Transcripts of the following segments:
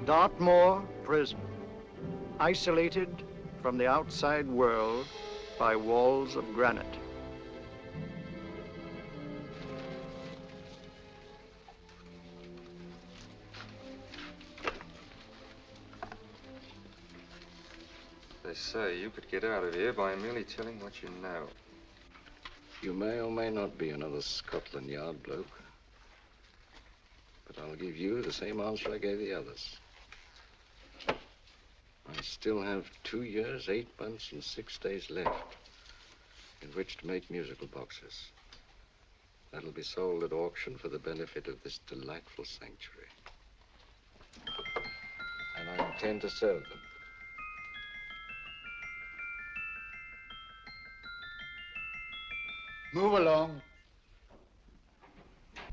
Dartmoor prison, isolated from the outside world by walls of granite. They say you could get out of here by merely telling what you know. You may or may not be another Scotland Yard bloke. But I'll give you the same answer I gave the others. I still have 2 years, 8 months, and 6 days left in which to make musical boxes. That'll be sold at auction for the benefit of this delightful sanctuary. And I intend to serve them. Move along.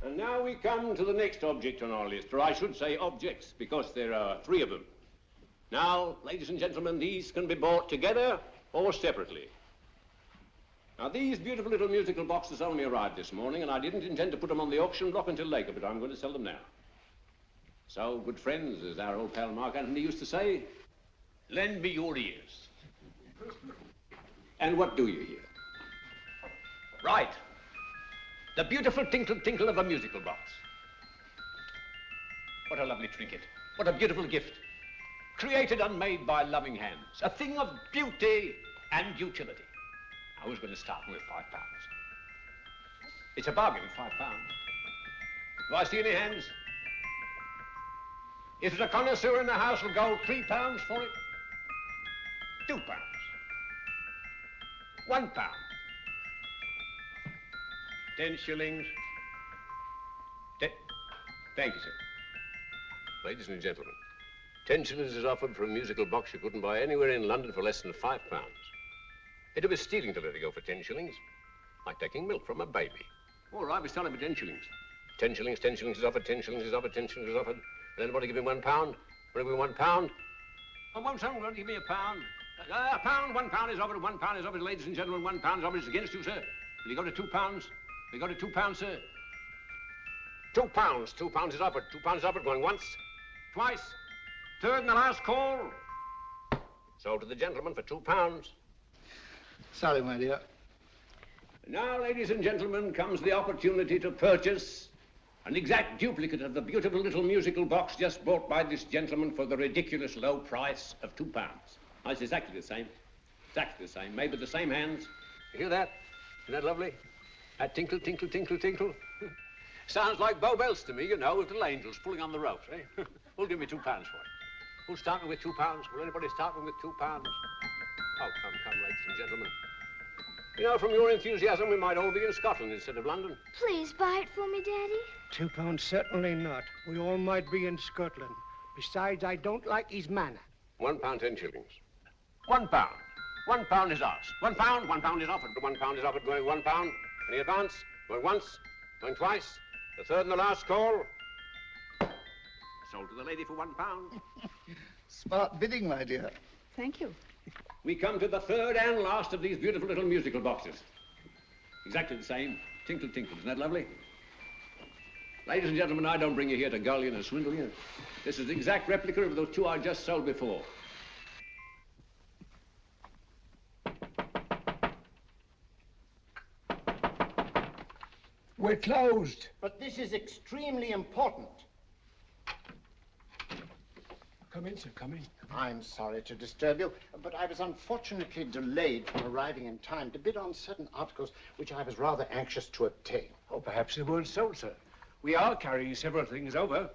And now we come to the next object on our list, or I should say objects, because there are 3 of them. Now, ladies and gentlemen, these can be bought together or separately. Now, these beautiful little musical boxes only arrived this morning, and I didn't intend to put them on the auction block until later, but I'm going to sell them now. So, good friends, as our old pal Mark Antony used to say, lend me your ears. And what do you hear? Right. The beautiful tinkle tinkle of a musical box. What a lovely trinket. What a beautiful gift. Created and made by loving hands. A thing of beauty and utility. Now, who's going to start with £5? It's a bargain, £5. Do I see any hands? If there's a connoisseur in the house, will go £3 for it. £2. £1. 10 shillings. Thank you, sir. Ladies and gentlemen, 10 shillings is offered for a musical box you couldn't buy anywhere in London for less than £5. It'd be stealing to let it go for 10 shillings. Like taking milk from a baby. All right, we're selling for 10 shillings. 10 shillings, 10 shillings is offered, 10 shillings is offered, 10 shillings is offered. And anybody give him £1? Want to give him £1? I won't someone give me £1. £1, £1 is offered, £1 is offered, ladies and gentlemen, £1 is offered. It's against you, sir. Will you go to £2? We go to £2, sir. £2. £2 is offered. £2 is offered. Going once, twice, third and the last call. Sold to the gentleman for £2. Sorry, my dear. Now, ladies and gentlemen, comes the opportunity to purchase an exact duplicate of the beautiful little musical box just bought by this gentleman for the ridiculous low price of £2. Now, it's exactly the same. Exactly the same. Made with the same hands. You hear that? Isn't that lovely? That tinkle, tinkle, tinkle, tinkle. Sounds like Bow Bells to me, you know, with little angels pulling on the ropes, eh? Who'll give me £2 for it? Who'll start me with £2? Will anybody start me with £2? Oh, come, ladies and gentlemen. You know, from your enthusiasm, we might all be in Scotland instead of London. Please buy it for me, Daddy. £2, certainly not. We all might be in Scotland. Besides, I don't like his manner. £1, 10 shillings. £1. £1 is ours. £1, £1 is offered. £1 is offered, going £1. Any advance? Going once, going twice. The third and the last call. Sold to the lady for £1. Smart bidding, my dear. Thank you. We come to the third and last of these beautiful little musical boxes. Exactly the same. Tinkle, tinkle. Isn't that lovely? Ladies and gentlemen, I don't bring you here to gull you and swindle you. This is the exact replica of those 2 I just sold before. We're closed. But this is extremely important. Come in, sir, come in. I'm sorry to disturb you, but I was unfortunately delayed from arriving in time to bid on certain articles which I was rather anxious to obtain. Oh, perhaps they weren't sold, sir. We are carrying several things over.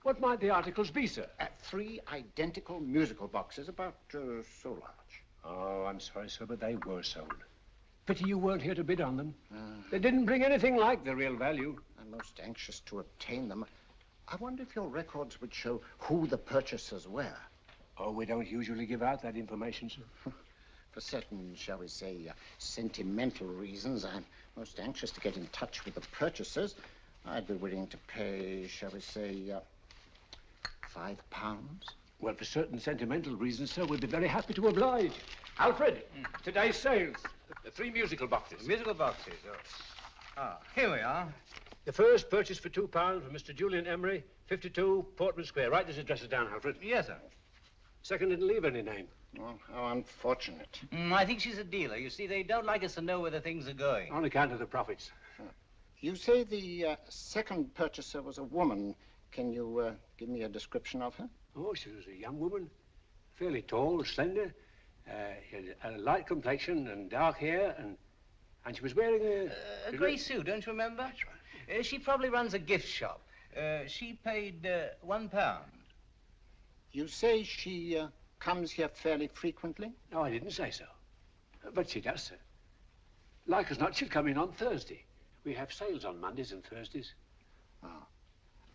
What might the articles be, sir? 3 identical musical boxes, about so large. Oh, I'm sorry, sir, but they were sold. Pity you weren't here to bid on them. They didn't bring anything like the real value. I'm most anxious to obtain them. I wonder if your records would show who the purchasers were. Oh, we don't usually give out that information, sir. For certain, shall we say, sentimental reasons, I'm most anxious to get in touch with the purchasers. I'd be willing to pay, shall we say, £5. Well, for certain sentimental reasons, sir, we'd be very happy to oblige. Alfred, today's sales. The 3 musical boxes. Musical boxes, oh. Ah, here we are. The first purchase for £2 from Mr. Julian Emery, 52 Portman Square. Write this address down, Alfred. Yes, sir. Second didn't leave any name. Oh, how unfortunate. I think she's a dealer. You see, they don't like us to know where the things are going. On account of the profits. You say the second purchaser was a woman. Can you give me a description of her? Oh, she was a young woman. Fairly tall, slender. She had a light complexion and dark hair, and she was wearing A grey suit, don't you remember? That's right. She probably runs a gift shop. She paid £1. You say she comes here fairly frequently? No, I didn't say so. But she does, sir. Like as not, she'll come in on Thursday. We have sales on Mondays and Thursdays. Oh.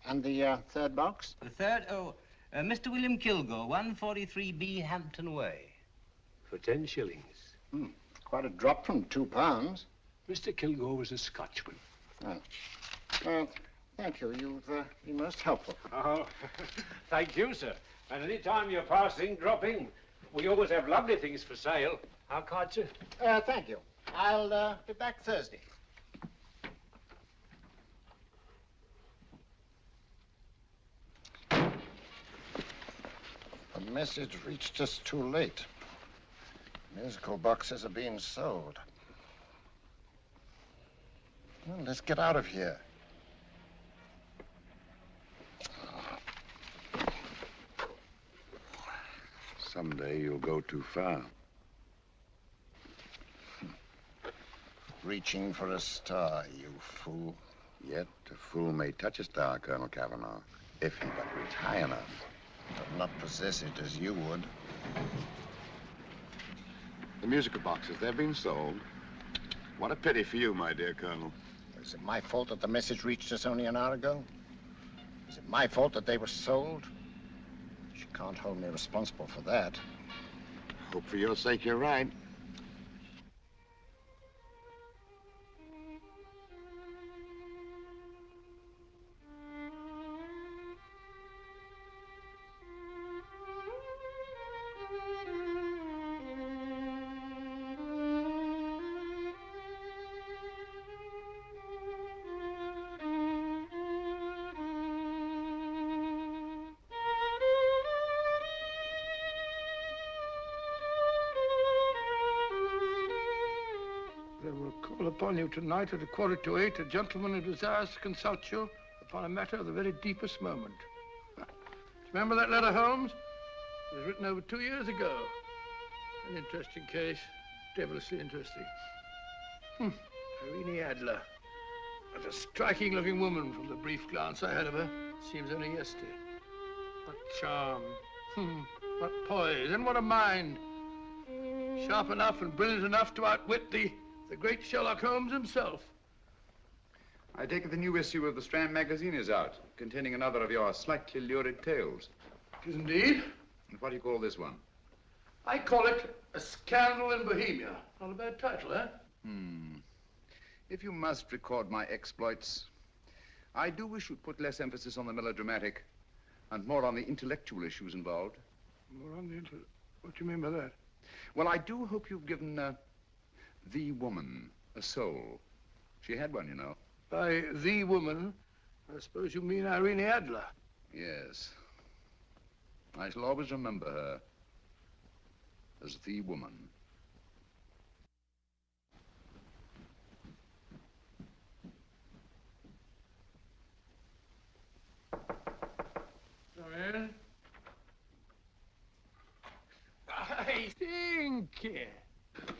And the third box? The third? Oh, Mr. William Kilgore, 143B Hampton Way. For 10 shillings. Quite a drop from £2. Mr. Kilgore was a Scotchman. Oh. Well, thank you. You've been most helpful. Oh, thank you, sir. And any time you're passing, dropping, we always have lovely things for sale. How kind, sir? Thank you. I'll be back Thursday. The message reached us too late. Musical boxes are being sold. Well, let's get out of here. Someday you'll go too far. Reaching for a star, you fool. Yet a fool may touch a star, Colonel Cavanaugh, if he but reach high enough. But not possess it as you would. The musical boxes, they're being sold. What a pity for you, my dear Colonel. Is it my fault that the message reached us only an hour ago? Is it my fault that they were sold? You can't hold me responsible for that. Hope for your sake you're right. Upon you tonight at 7:45, a gentleman who desires to consult you upon a matter of the very deepest moment. Do you remember that letter, Holmes? It was written over 2 years ago. An interesting case, devilishly interesting. Irene Adler. What a striking-looking woman from the brief glance I had of her. Seems only yesterday. What charm. What poise, and what a mind. Sharp enough and brilliant enough to outwit the great Sherlock Holmes himself. I take it the new issue of the Strand magazine is out, containing another of your slightly lurid tales. It is indeed. And what do you call this one? I call it A Scandal in Bohemia. Not a bad title, eh? If you must record my exploits, I do wish you'd put less emphasis on the melodramatic and more on the intellectual issues involved. More on the What do you mean by that? Well, I do hope you've given the woman a soul. She had one, you know. By the woman, I suppose you mean Irene Adler. Yes. I shall always remember her as the woman. Come in. I think.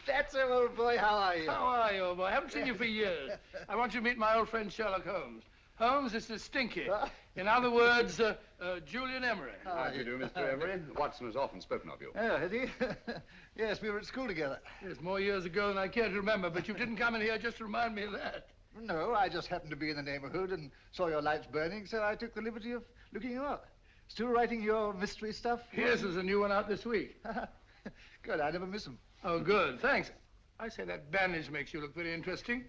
That's him, old boy. How are you? How are you, old boy? I haven't seen you for years. I want you to meet my old friend Sherlock Holmes. Holmes, this is Stinky. In other words, Julian Emery. How do you do, Mr. Emery? Watson has often spoken of you. Oh, has he? Yes, we were at school together. Yes, more years ago than I care to remember, but you didn't come in here just to remind me of that. No, I just happened to be in the neighborhood and saw your lights burning, so I took the liberty of looking you up. Still writing your mystery stuff? Yes, there's a new one out this week. Good, I never miss them. Oh, good, thanks. I say that bandage makes you look very interesting.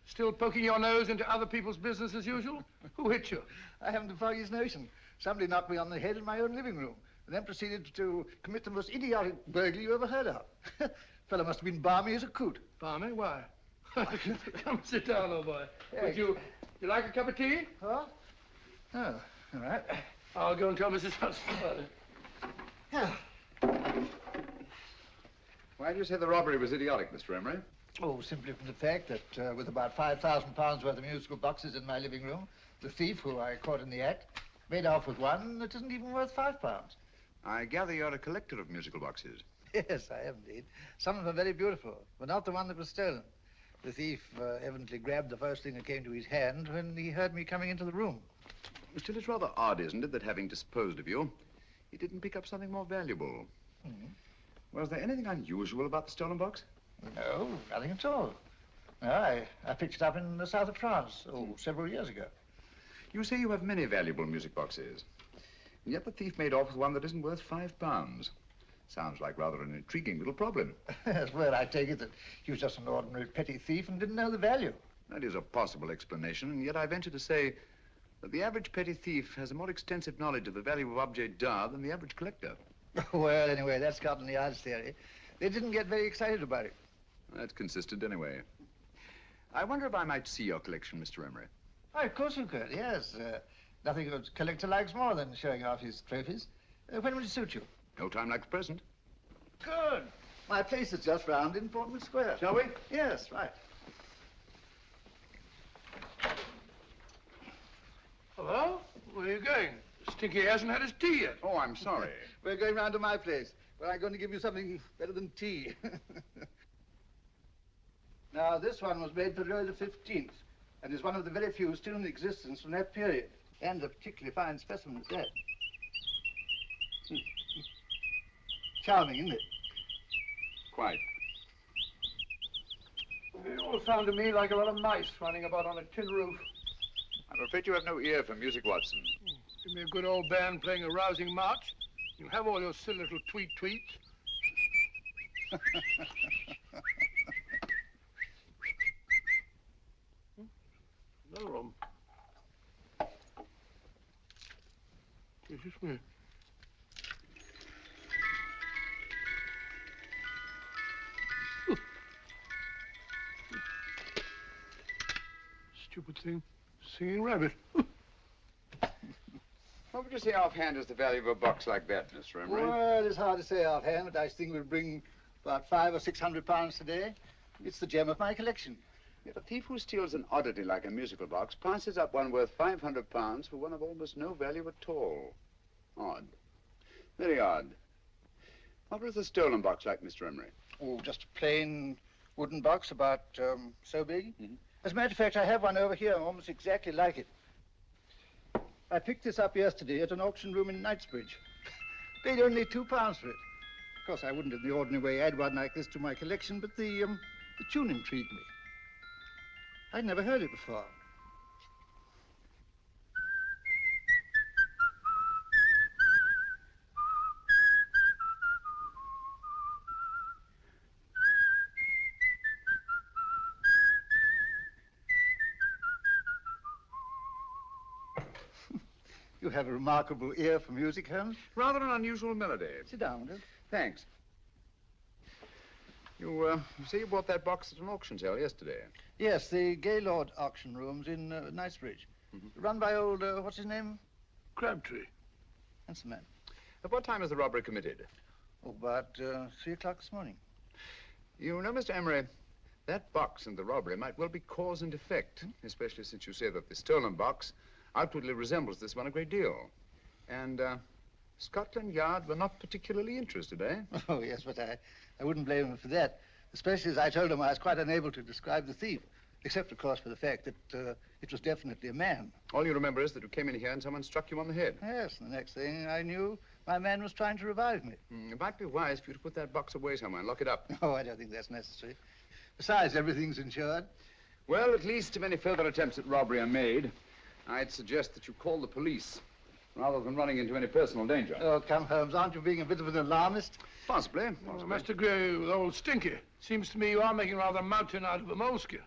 Still poking your nose into other people's business as usual? Who hit you? I haven't the foggiest notion. Somebody knocked me on the head in my own living room and then proceeded to commit the most idiotic burglary you ever heard of. Fellow must have been balmy as a coot. Balmy? Why? Come sit down, old boy. Would you You like a cup of tea? Huh? Oh, all right. I'll go and tell Mrs. Hudson about it. Yeah. Why do you say the robbery was idiotic, Mr. Emery? Oh, simply from the fact that with about £5,000 worth of musical boxes in my living room, the thief, who I caught in the act, made off with one that isn't even worth £5. I gather you're a collector of musical boxes. Yes, I am indeed. Some of them are very beautiful, but not the one that was stolen. The thief evidently grabbed the first thing that came to his hand when he heard me coming into the room. Still, it's rather odd, isn't it, that having disposed of you, he didn't pick up something more valuable. Mm-hmm. Was there anything unusual about the stolen box? No, nothing at all. No, I picked it up in the south of France, several years ago. You say you have many valuable music boxes, and yet the thief made off with one that isn't worth £5. Sounds like rather an intriguing little problem. Well, I take it that he was just an ordinary petty thief and didn't know the value. That is a possible explanation, and yet I venture to say that the average petty thief has a more extensive knowledge of the value of objets d'art than the average collector. Well, anyway, that's Scotland Yard's theory. They didn't get very excited about it. That's consistent anyway. I wonder if I might see your collection, Mr. Emery. Oh, of course you could, yes. Nothing a collector likes more than showing off his trophies. When would it suit you? No time like the present. Good. My place is just round in Portman Square. Shall we? Yes, right. Hello? Where are you going? Stinky hasn't had his tea yet. Oh, I'm sorry. We're going round to my place, where I'm going to give you something better than tea. Now, this one was made for Louis XV, and is one of the very few still in existence from that period, and a particularly fine specimen at that. Charming, isn't it? Quite. They all sound to me like a lot of mice running about on a tin roof. I'm afraid you have no ear for music, Watson. Give me a good old band playing a rousing march. You have all your silly little tweets. Another room. It's just me. Stupid thing. Singing rabbit. What would you say offhand is the value of a box like that, Mr. Emery? Well, it's hard to say offhand, but I think we'll bring about £500 or £600 today. It's the gem of my collection. Yet a thief who steals an oddity like a musical box passes up one worth £500 for one of almost no value at all. Odd. Very odd. What was the stolen box like, Mr. Emery? Oh, just a plain wooden box about so big. Mm-hmm. As a matter of fact, I have one over here almost exactly like it. I picked this up yesterday at an auction room in Knightsbridge. Paid only £2 for it. Of course, I wouldn't in the ordinary way add one like this to my collection, but the tune intrigued me. I'd never heard it before. You have a remarkable ear for music, Holmes. Rather an unusual melody. Sit down, will you? Thanks. You say you bought that box at an auction sale yesterday? Yes, the Gaylord auction rooms in Knightsbridge. Run by old, what's his name? Crabtree. That's the man. At what time was the robbery committed? Oh, about 3 o'clock this morning. You know, Mr. Emery, that box and the robbery might well be cause and effect, especially since you say that the stolen box outwardly resembles this one a great deal. And Scotland Yard were not particularly interested, eh? Oh, yes, but I wouldn't blame them for that, especially as I told them I was quite unable to describe the thief, except, of course, for the fact that it was definitely a man. All you remember is that you came in here and someone struck you on the head. Yes, and the next thing I knew, my man was trying to revive me. It might be wise for you to put that box away somewhere and lock it up. Oh, I don't think that's necessary. Besides, everything's insured. Well, at least if any further attempts at robbery are made, I'd suggest that you call the police, rather than running into any personal danger. Oh, come, Holmes, aren't you being a bit of an alarmist? Possibly. Well, I must agree with old Stinky. Seems to me you are making rather a mountain out of a molehill.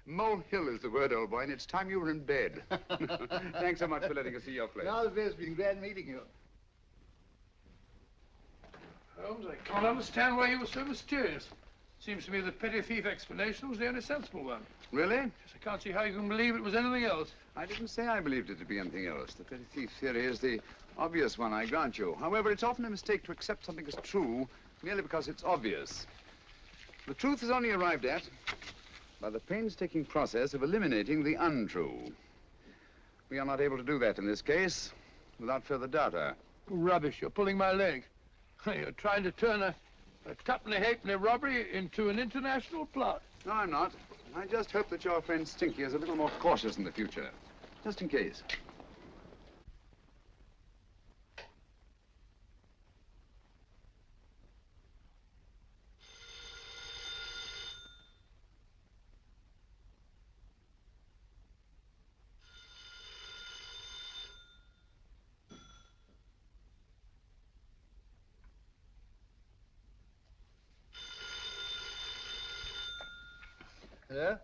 Molehill is the word, old boy, and it's time you were in bed. Thanks so much for letting us see your place. Well, it's been glad meeting you. Holmes, I can't understand why you were so mysterious. Seems to me the petty thief explanation was the only sensible one. Really? Yes, I can't see how you can believe it was anything else. I didn't say I believed it to be anything else. The petty thief theory is the obvious one, I grant you. However, it's often a mistake to accept something as true merely because it's obvious. The truth is only arrived at by the painstaking process of eliminating the untrue. We are not able to do that in this case without further data. Rubbish, you're pulling my leg. You're trying to turn a tuppenny-halfpenny robbery into an international plot. No, I'm not. I just hope that your friend Stinky is a little more cautious in the future, just in case. Hello?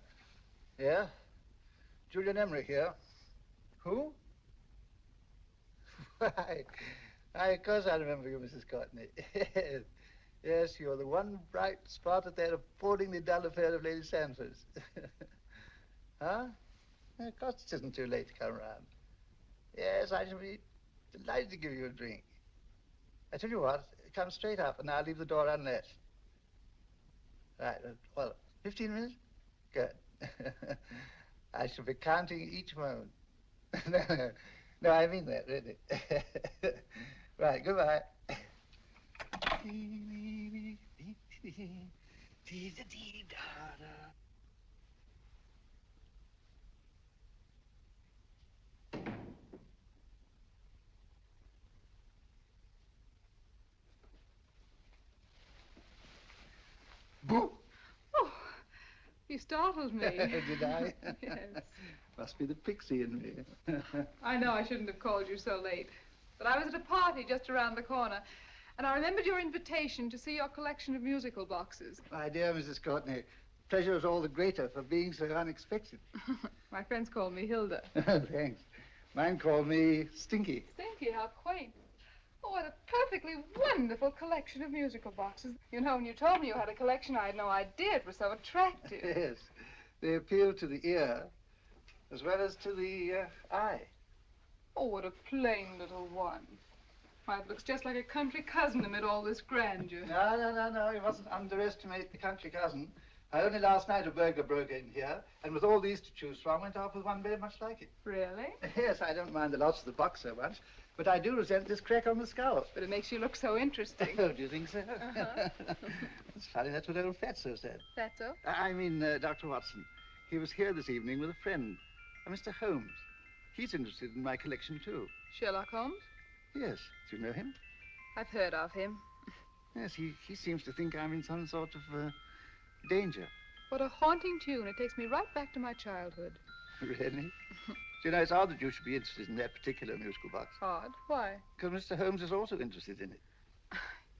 Yeah? Julian Emery here. Who? Why, of course I remember you, Mrs. Courtney. Yes, you're the one bright spot at that appallingly dull affair of Lady Sanford's. Huh? Of course it isn't too late to come round. Yes, I shall be delighted to give you a drink. I tell you what, come straight up and I'll leave the door unlatched. Right, well, 15 minutes? Good. I shall be counting each moment. No, I mean that, really. Right, goodbye. Boo! Oh, you startled me. Did I? Yes. Must be the pixie in me. I know I shouldn't have called you so late, but I was at a party just around the corner, and I remembered your invitation to see your collection of musical boxes. My dear Mrs. Courtney, the pleasure is all the greater for being so unexpected. My friends call me Hilda. Thanks. Mine call me Stinky. Stinky, how quaint. Oh, what a perfectly wonderful collection of musical boxes. You know, when you told me you had a collection, I had no idea it was so attractive. Yes. They appeal to the ear as well as to the eye. Oh, what a plain little one. Why, it looks just like a country cousin amid all this grandeur. No. You mustn't underestimate the country cousin. Only last night a burglar broke in here, and with all these to choose from, went off with one very much like it. Really? Yes, I don't mind the loss of the box so much, but I do resent this crack on the skull. But it makes you look so interesting. Oh, do you think so? Uh-huh. It's funny, that's what old Fatso said. Fatso? I mean, Dr. Watson. He was here this evening with a friend, a Mr. Holmes. He's interested in my collection, too. Sherlock Holmes? Yes. Do you know him? I've heard of him. Yes, he seems to think I'm in some sort of danger. What a haunting tune. It takes me right back to my childhood. Really? Do you know, it's odd that you should be interested in that particular musical box. Odd? Why? Because Mr. Holmes is also interested in it.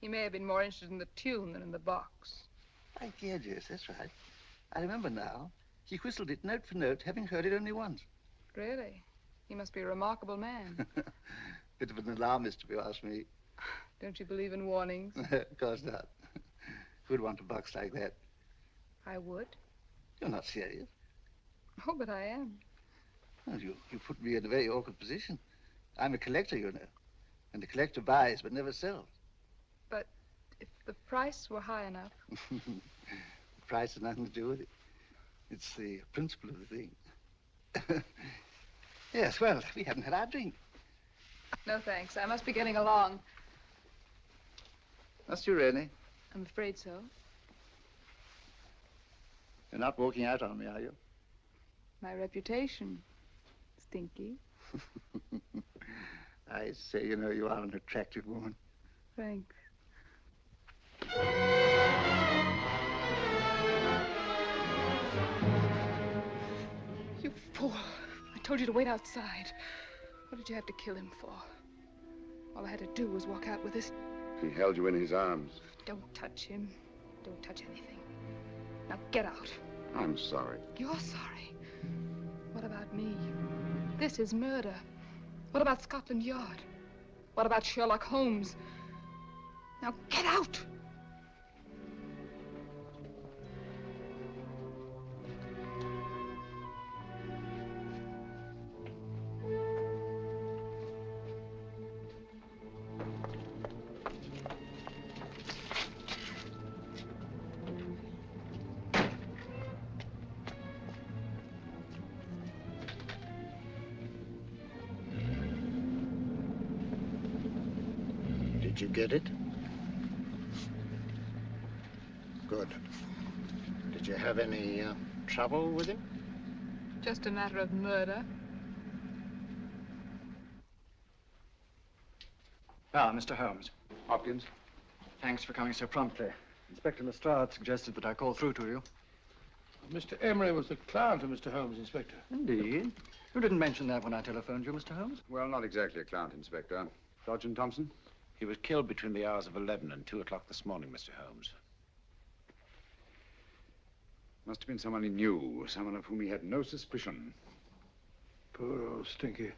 He may have been more interested in the tune than in the box. My dear Jess, that's right. I remember now. He whistled it note for note, having heard it only once. Really? He must be a remarkable man. Bit of an alarmist, if you ask me. Don't you believe in warnings? Of course not. Who'd want a box like that? I would. You're not serious. Oh, but I am. Well, you put me in a very awkward position. I'm a collector, you know. And the collector buys but never sells. But if the price were high enough... The price has nothing to do with it. It's the principle of the thing. Yes, well, we haven't had our drink. No, thanks. I must be getting along. Must you really? I'm afraid so. You're not walking out on me, are you? My reputation, Stinky. I say, you know, you are an attractive woman. Thanks. You fool. I told you to wait outside. What did you have to kill him for? All I had to do was walk out with this. He held you in his arms. Don't touch him. Don't touch anything. Now get out. I'm sorry. You're sorry. What about me? This is murder. What about Scotland Yard? What about Sherlock Holmes? Now get out! Did you get it? Good. Did you have any trouble with him? Just a matter of murder. Ah, Mr. Holmes. Hopkins. Thanks for coming so promptly. Inspector Lestrade suggested that I call through to you. Mr. Emery was the client of Mr. Holmes, Inspector. Indeed. You didn't mention that when I telephoned you, Mr. Holmes. Well, not exactly a client, Inspector. Sergeant Thompson? He was killed between the hours of 11 and 2 o'clock this morning, Mr. Holmes. Must have been someone he knew, someone of whom he had no suspicion. Poor old Stinky.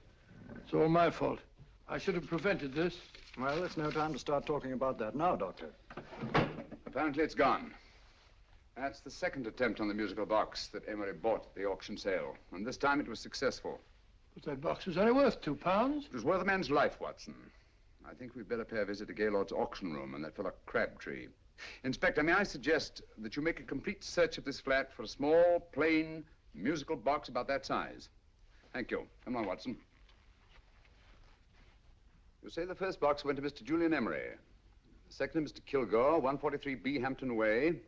It's all my fault. I should have prevented this. Well, it's no time to start talking about that now, Doctor. Apparently it's gone. That's the second attempt on the musical box that Emery bought at the auction sale. And this time it was successful. But that box was only worth £2. It was worth a man's life, Watson. I think we'd better pay a visit to Gaylord's auction room and that fellow Crabtree. Inspector, may I suggest that you make a complete search of this flat for a small, plain, musical box about that size? Thank you. Come on, Watson. You say the first box went to Mr. Julian Emery. The second to Mr. Kilgore, 143B Hampton Way.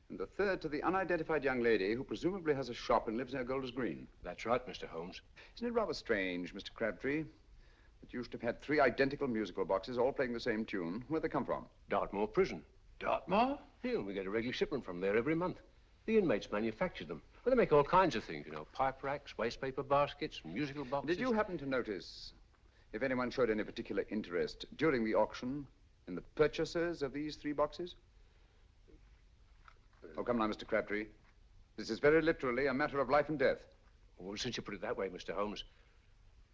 And the third to the unidentified young lady who presumably has a shop and lives near Golders Green. That's right, Mr. Holmes. Isn't it rather strange, Mr. Crabtree, that you should have had 3 identical musical boxes all playing the same tune? Where'd they come from? Dartmoor prison. Dartmoor? Yeah, we get a regular shipment from there every month. The inmates manufacture them. Well, they make all kinds of things, you know, pipe racks, waste paper baskets, musical boxes. Did you happen to notice if anyone showed any particular interest during the auction in the purchasers of these 3 boxes? Oh, come now, Mr. Crabtree. This is very literally a matter of life and death. Well, since you put it that way, Mr. Holmes,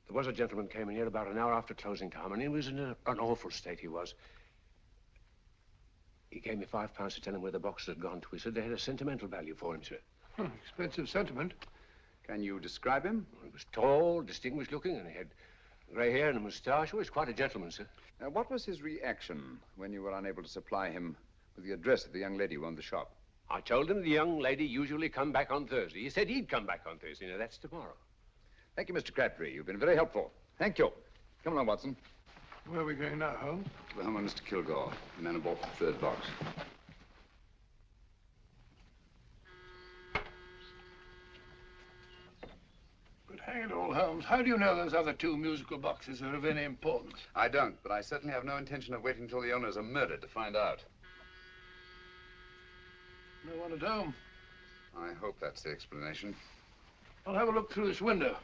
there was a gentleman came in here about an hour after closing time, and he was in an awful state, he was. He gave me £5 to tell him where the boxes had gone to. He said they had a sentimental value for him, sir. Expensive sentiment. Can you describe him? Well, he was tall, distinguished looking, and he had grey hair and a moustache. He was quite a gentleman, sir. What was his reaction when you were unable to supply him with the address of the young lady who owned the shop? I told him the young lady usually come back on Thursday. He said he'd come back on Thursday. Now, that's tomorrow. Thank you, Mr. Crabtree. You've been very helpful. Thank you. Come along, Watson. Where are we going now, Holmes? To the home of Mr. Kilgore, the man who bought the 3rd box. But hang it all, Holmes, how do you know those other 2 musical boxes are of any importance? I don't, but I certainly have no intention of waiting until the owners are murdered to find out. No one at home. I hope that's the explanation. I'll have a look through this window.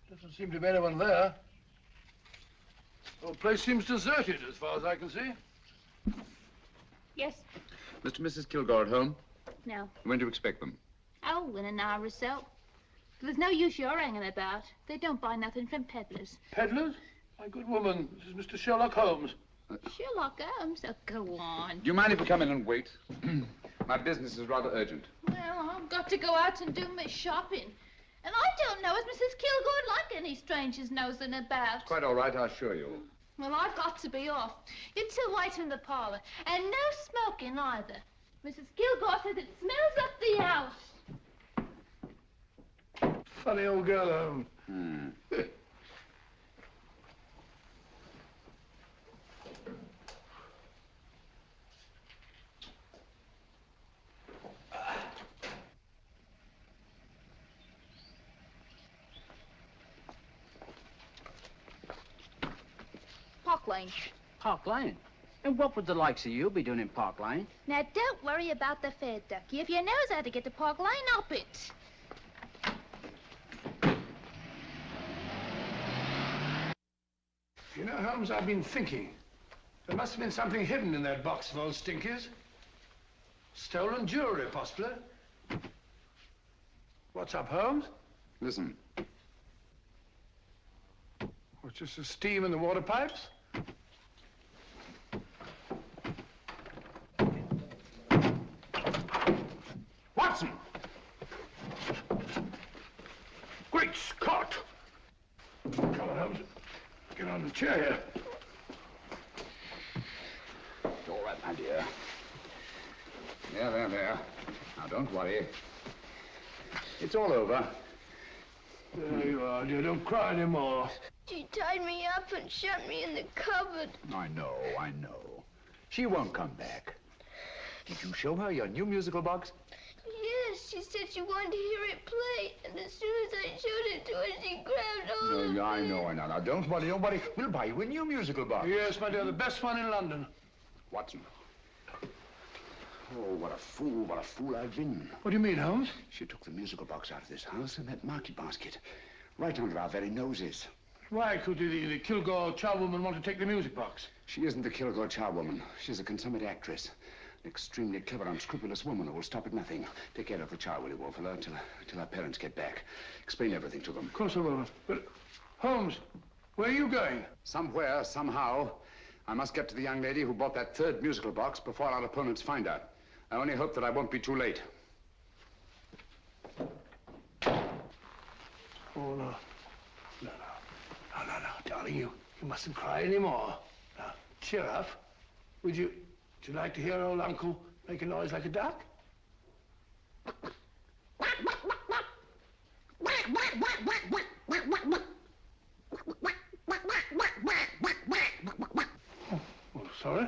Doesn't seem to be anyone there. The whole place seems deserted as far as I can see. Yes. Mr. and Mrs. Kilgore at home? No. When do you expect them? Oh, in an hour or so. There's no use your hanging about. They don't buy nothing from peddlers. Peddlers? My good woman, this is Mr. Sherlock Holmes. Sherlock Holmes? Oh, go on. Do you mind if we come in and wait? My business is rather urgent. Well, I've got to go out and do my shopping. And I don't know as Mrs. Kilgore like any strangers nosing about. Quite all right, I assure you. Well, I've got to be off. You 2 wait in the parlor. And no smoking either. Mrs. Kilgore says it smells up the house. Funny old girl, Holmes. Park Lane. Park Lane? And what would the likes of you be doing in Park Lane? Now, don't worry about the fare, Ducky. If you knows how to get to Park Lane, up it. You know, Holmes, I've been thinking. There must have been something hidden in that box of old Stinky's. Stolen jewelry, possibly. What's up, Holmes? Listen. What's just the steam in the water pipes? Watson! Great Scott! Come on, Holmes. Get on the chair here. It's all right, my dear. There. Now, don't worry. It's all over. There you are, dear. Don't cry anymore. She tied me up and shut me in the cupboard. I know. She won't come back. Did you show her your new musical box? Yes, she said she wanted to hear it play, and as soon as I showed it to her, she grabbed hold of No, it. I know. Now, don't worry. We'll buy you a new musical box. Yes, my dear, the best one in London. Watson. Oh, what a fool I've been. What do you mean, Holmes? She took the musical box out of this house in that market basket, right under our very noses. Why could the Kilgore charwoman want to take the music box? She isn't the Kilgore charwoman. She's a consummate actress. An extremely clever, unscrupulous woman who will stop at nothing. Take care of the child, will you, Wolfella, till our parents get back. Explain everything to them. Of course I will. But, Holmes, where are you going? Somewhere, somehow, I must get to the young lady who bought that third musical box before our opponents find her. I only hope that I won't be too late. Oh, no. No, darling, you mustn't cry anymore. Now, cheer up. Would you like to hear old Uncle make a noise like a duck? Oh, sorry.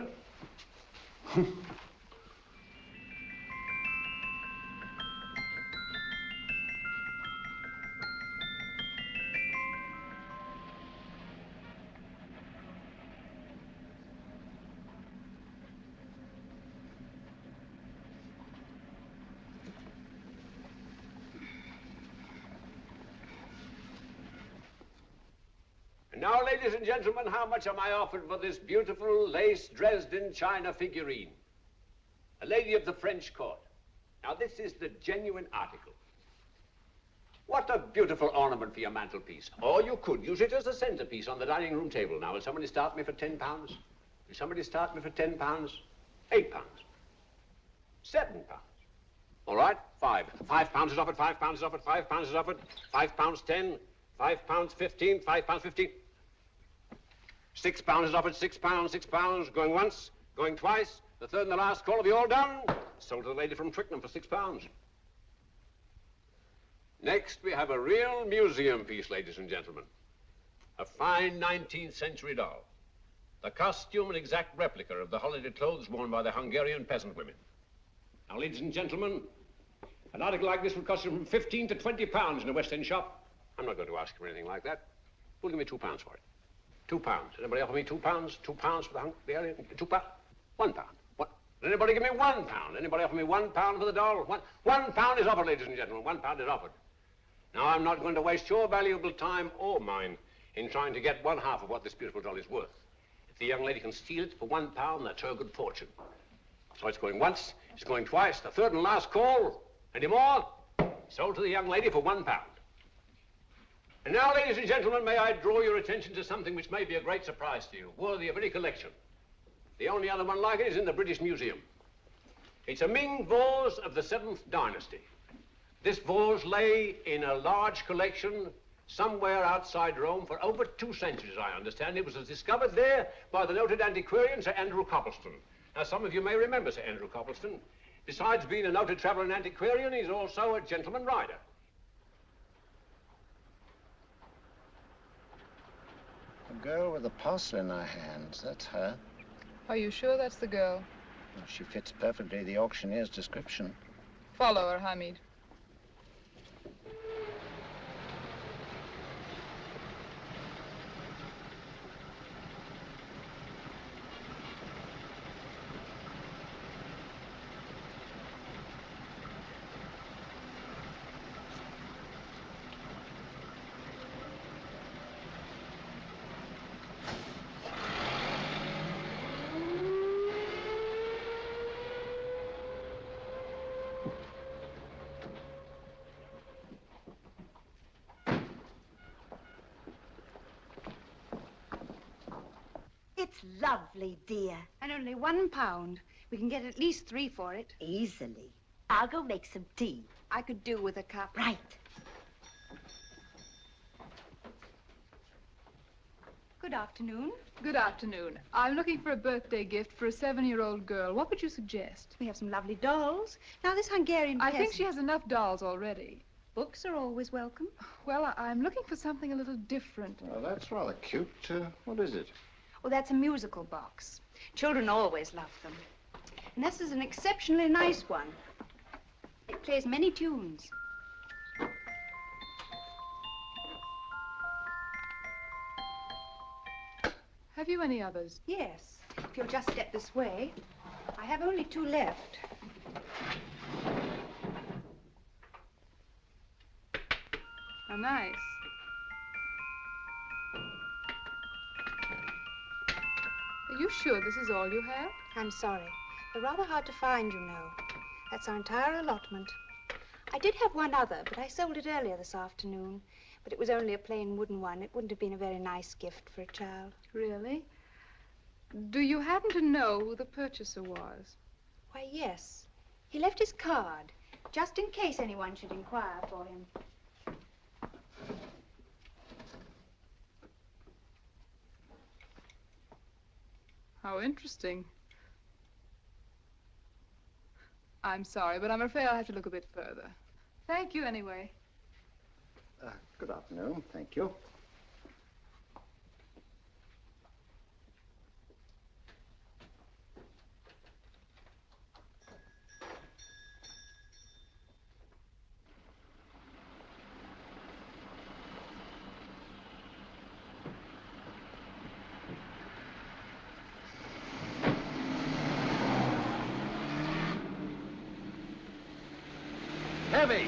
Now, ladies and gentlemen, how much am I offered for this beautiful lace Dresden china figurine? A lady of the French court. Now, this is the genuine article. What a beautiful ornament for your mantelpiece. Or you could use it as a centerpiece on the dining room table. Now, will somebody start me for £10? Will somebody start me for £10? £8? £7? All right, £5 is offered, £5 is offered, £5 is offered, £5.10, £5.15, £5.15. £6 is offered, £6, going once, going twice. The third and the last call. Have you all done? Sold to the lady from Twickenham for £6. Next, we have a real museum piece, ladies and gentlemen. A fine 19th century doll. The costume an exact replica of the holiday clothes worn by the Hungarian peasant women. Now, ladies and gentlemen, an article like this would cost you from £15 to £20 in a West End shop. I'm not going to ask for anything like that. Who'll give me £2 for it? £2. Anybody offer me £2? £2 for the Hungarian? £2? £1. What? Anybody give me £1? Anybody offer me £1 for the doll? £1 is offered, ladies and gentlemen. £1 is offered. Now, I'm not going to waste your valuable time or mine in trying to get one half of what this beautiful doll is worth. If the young lady can steal it for £1, that's her good fortune. So it's going once, it's going twice, the third and last call. Any more? Sold to the young lady for £1. And now, ladies and gentlemen, may I draw your attention to something which may be a great surprise to you, worthy of any collection. The only other one like it is in the British Museum. It's a Ming vase of the 7th dynasty. This vase lay in a large collection somewhere outside Rome for over 2 centuries, I understand. It was discovered there by the noted antiquarian, Sir Andrew Coppleston. Now, some of you may remember Sir Andrew Coppleston. Besides being a noted traveller and antiquarian, he's also a gentleman rider. The girl with the parcel in her hands, that's her. Are you sure that's the girl? Well, she fits perfectly the auctioneer's description. Follow her, Hamid. It's lovely, dear. And only £1. We can get at least 3 for it. Easily. I'll go make some tea. I could do with a cup. Right. Good afternoon. Good afternoon. I'm looking for a birthday gift for a 7-year-old girl. What would you suggest? We have some lovely dolls. Now, this Hungarian I peasant... think she has enough dolls already. Books are always welcome. Well, I'm looking for something a little different. Well, that's rather cute. What is it? Well, that's a musical box. Children always love them. And this is an exceptionally nice one. It plays many tunes. Have you any others? Yes. If you'll just step this way. I have only 2 left. How nice. Are you sure this is all you have? I'm sorry. They're rather hard to find, you know. That's our entire allotment. I did have one other, but I sold it earlier this afternoon. But it was only a plain wooden one. It wouldn't have been a very nice gift for a child. Really? Do you happen to know who the purchaser was? Why, yes. He left his card, just in case anyone should inquire for him. How interesting. I'm sorry, but I'm afraid I'll have to look a bit further. Thank you anyway. Good afternoon. Thank you. Heavy!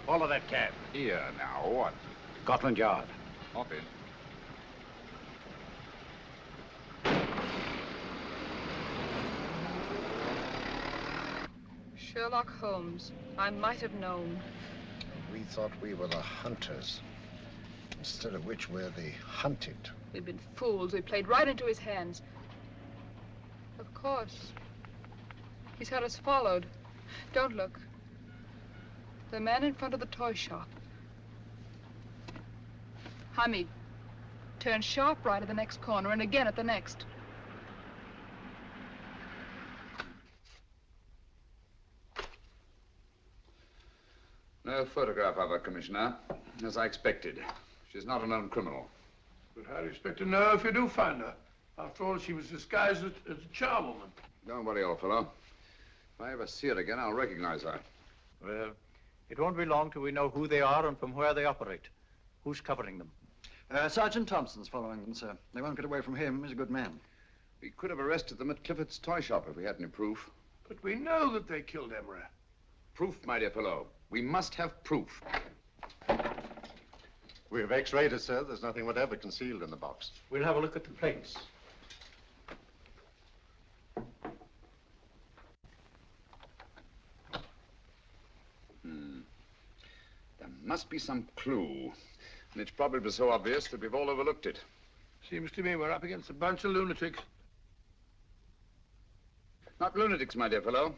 Follow that cab. Here now, what? Scotland Yard. Hop in. Sherlock Holmes. I might have known. We thought we were the hunters, instead of which we're the hunted. We've been fools. We played right into his hands. Of course. He's had us followed. Don't look. The man in front of the toy shop. Hamid, turn sharp right at the next corner and again at the next. No photograph of her, Commissioner, as I expected. She's not a known criminal. But how do you expect to know if you do find her? After all, she was disguised as a charwoman. Don't worry, old fellow. If I ever see her again, I'll recognize her. Well, it won't be long till we know who they are and from where they operate. Who's covering them? Sergeant Thompson's following them, sir. They won't get away from him. He's a good man. We could have arrested them at Clifford's toy shop if we had any proof. But we know that they killed Emery. Proof, my dear fellow. We must have proof. We have x-rayed it, sir. There's nothing whatever concealed in the box. We'll have a look at the plates. There must be some clue. And it's probably so obvious that we've all overlooked it. Seems to me we're up against a bunch of lunatics. Not lunatics, my dear fellow.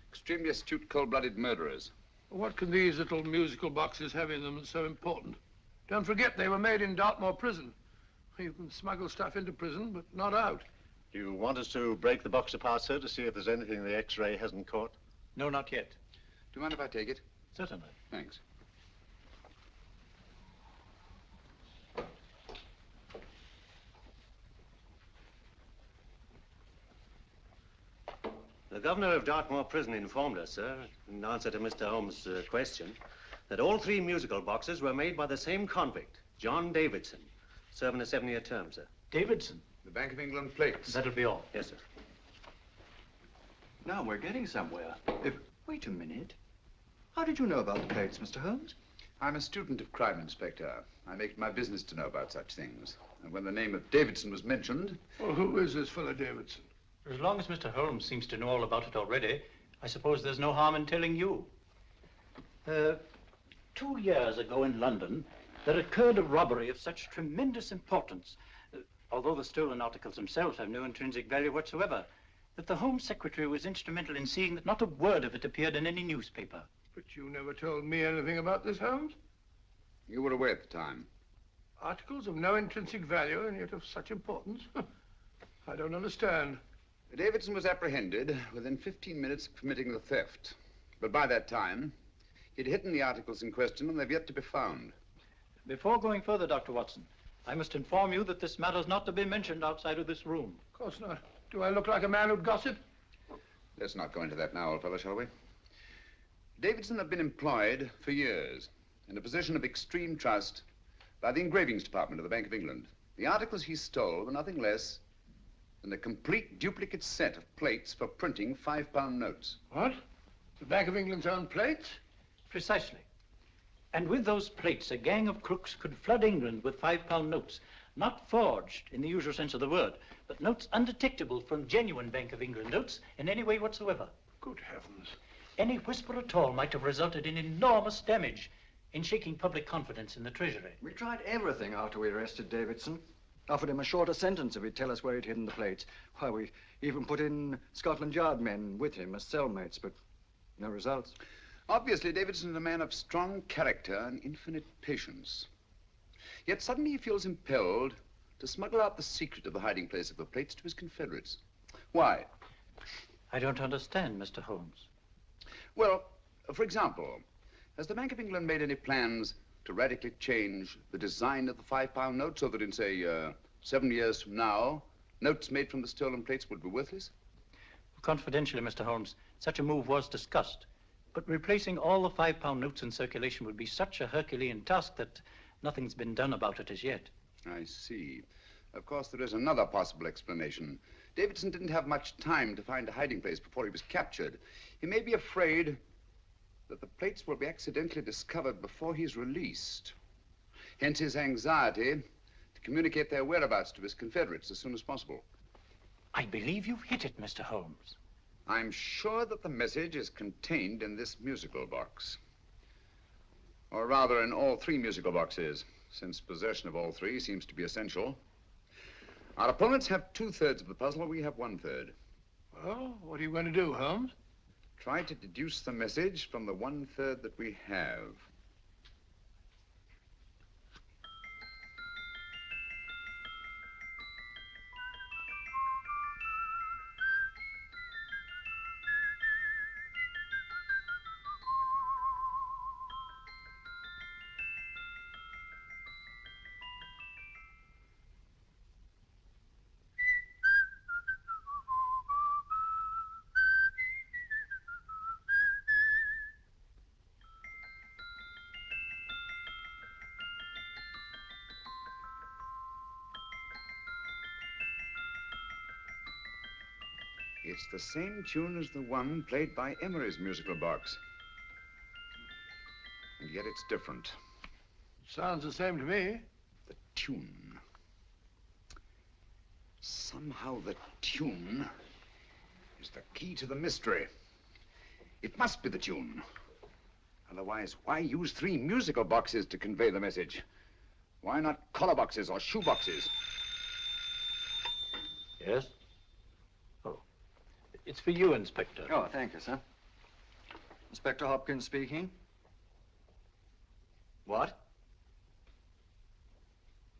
Extremely astute, cold-blooded murderers. What can these little musical boxes have in them that's so important? Don't forget, they were made in Dartmoor prison. You can smuggle stuff into prison, but not out. Do you want us to break the box apart, sir, to see if there's anything the x-ray hasn't caught? No, not yet. Do you mind if I take it? Certainly. Thanks. The governor of Dartmoor prison informed us, sir, in answer to Mr. Holmes' question, that all 3 musical boxes were made by the same convict, John Davidson, serving a 7-year term, sir. Davidson? The Bank of England plates. That'll be all. Yes, sir. Now we're getting somewhere. Wait a minute. How did you know about the plates, Mr. Holmes? I'm a student of crime, Inspector. I make it my business to know about such things. And when the name of Davidson was mentioned... Well, who is this fellow Davidson? As long as Mr. Holmes seems to know all about it already, I suppose there's no harm in telling you. 2 years ago in London, there occurred a robbery of such tremendous importance, although the stolen articles themselves have no intrinsic value whatsoever, that the Home Secretary was instrumental in seeing that not a word of it appeared in any newspaper. But you never told me anything about this, Holmes. You were away at the time. Articles of no intrinsic value and yet of such importance? I don't understand. Davidson was apprehended within 15 minutes of committing the theft. But by that time, he'd hidden the articles in question and they've yet to be found. Before going further, Dr. Watson, I must inform you that this matter's not to be mentioned outside of this room. Of course not. Do I look like a man who'd gossip? Let's not go into that now, old fellow, shall we? Davidson had been employed for years in a position of extreme trust by the engravings department of the Bank of England. The articles he stole were nothing less than a complete duplicate set of plates for printing £5 notes. What? The Bank of England's own plates? Precisely. And with those plates, a gang of crooks could flood England with £5 notes, not forged in the usual sense of the word, but notes undetectable from genuine Bank of England notes in any way whatsoever. Good heavens. Any whisper at all might have resulted in enormous damage in shaking public confidence in the Treasury. We tried everything after we arrested Davidson. Offered him a shorter sentence if he'd tell us where he'd hidden the plates. Why, we even put in Scotland Yard men with him as cellmates, but no results. Obviously, Davidson is a man of strong character and infinite patience. Yet suddenly he feels impelled to smuggle out the secret of the hiding place of the plates to his confederates. Why? I don't understand, Mr. Holmes. Well, for example, has the Bank of England made any plans to radically change the design of the £5 note so that in, say, 7 years from now, notes made from the stolen plates would be worthless? Confidentially, Mr. Holmes, such a move was discussed. But replacing all the £5 notes in circulation would be such a Herculean task that nothing's been done about it as yet. I see. Of course, there is another possible explanation. Davidson didn't have much time to find a hiding place before he was captured. He may be afraid that the plates will be accidentally discovered before he's released. Hence his anxiety to communicate their whereabouts to his confederates as soon as possible. I believe you've hit it, Mr. Holmes. I'm sure that the message is contained in this musical box. Or rather, in all 3 musical boxes, since possession of all 3 seems to be essential. Our opponents have 2/3 of the puzzle, we have 1/3. Well, what are you going to do, Holmes? Try to deduce the message from the 1/3 that we have. It's the same tune as the one played by Emery's musical box. And yet it's different. Sounds the same to me. The tune. Somehow the tune is the key to the mystery. It must be the tune. Otherwise, why use 3 musical boxes to convey the message? Why not collar boxes or shoe boxes? Yes? Oh. It's for you, Inspector. Oh, thank you, sir. Inspector Hopkins speaking. What?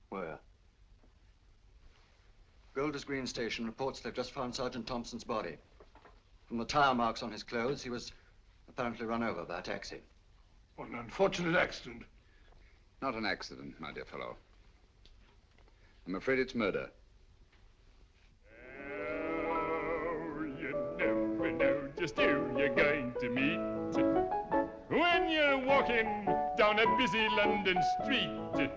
Where? Golders Green Station reports they've just found Sergeant Thompson's body. From the tire marks on his clothes, he was apparently run over by a taxi. What an unfortunate accident. Not an accident, my dear fellow. I'm afraid it's murder. Never know just who you're going to meet when you're walking down a busy London street.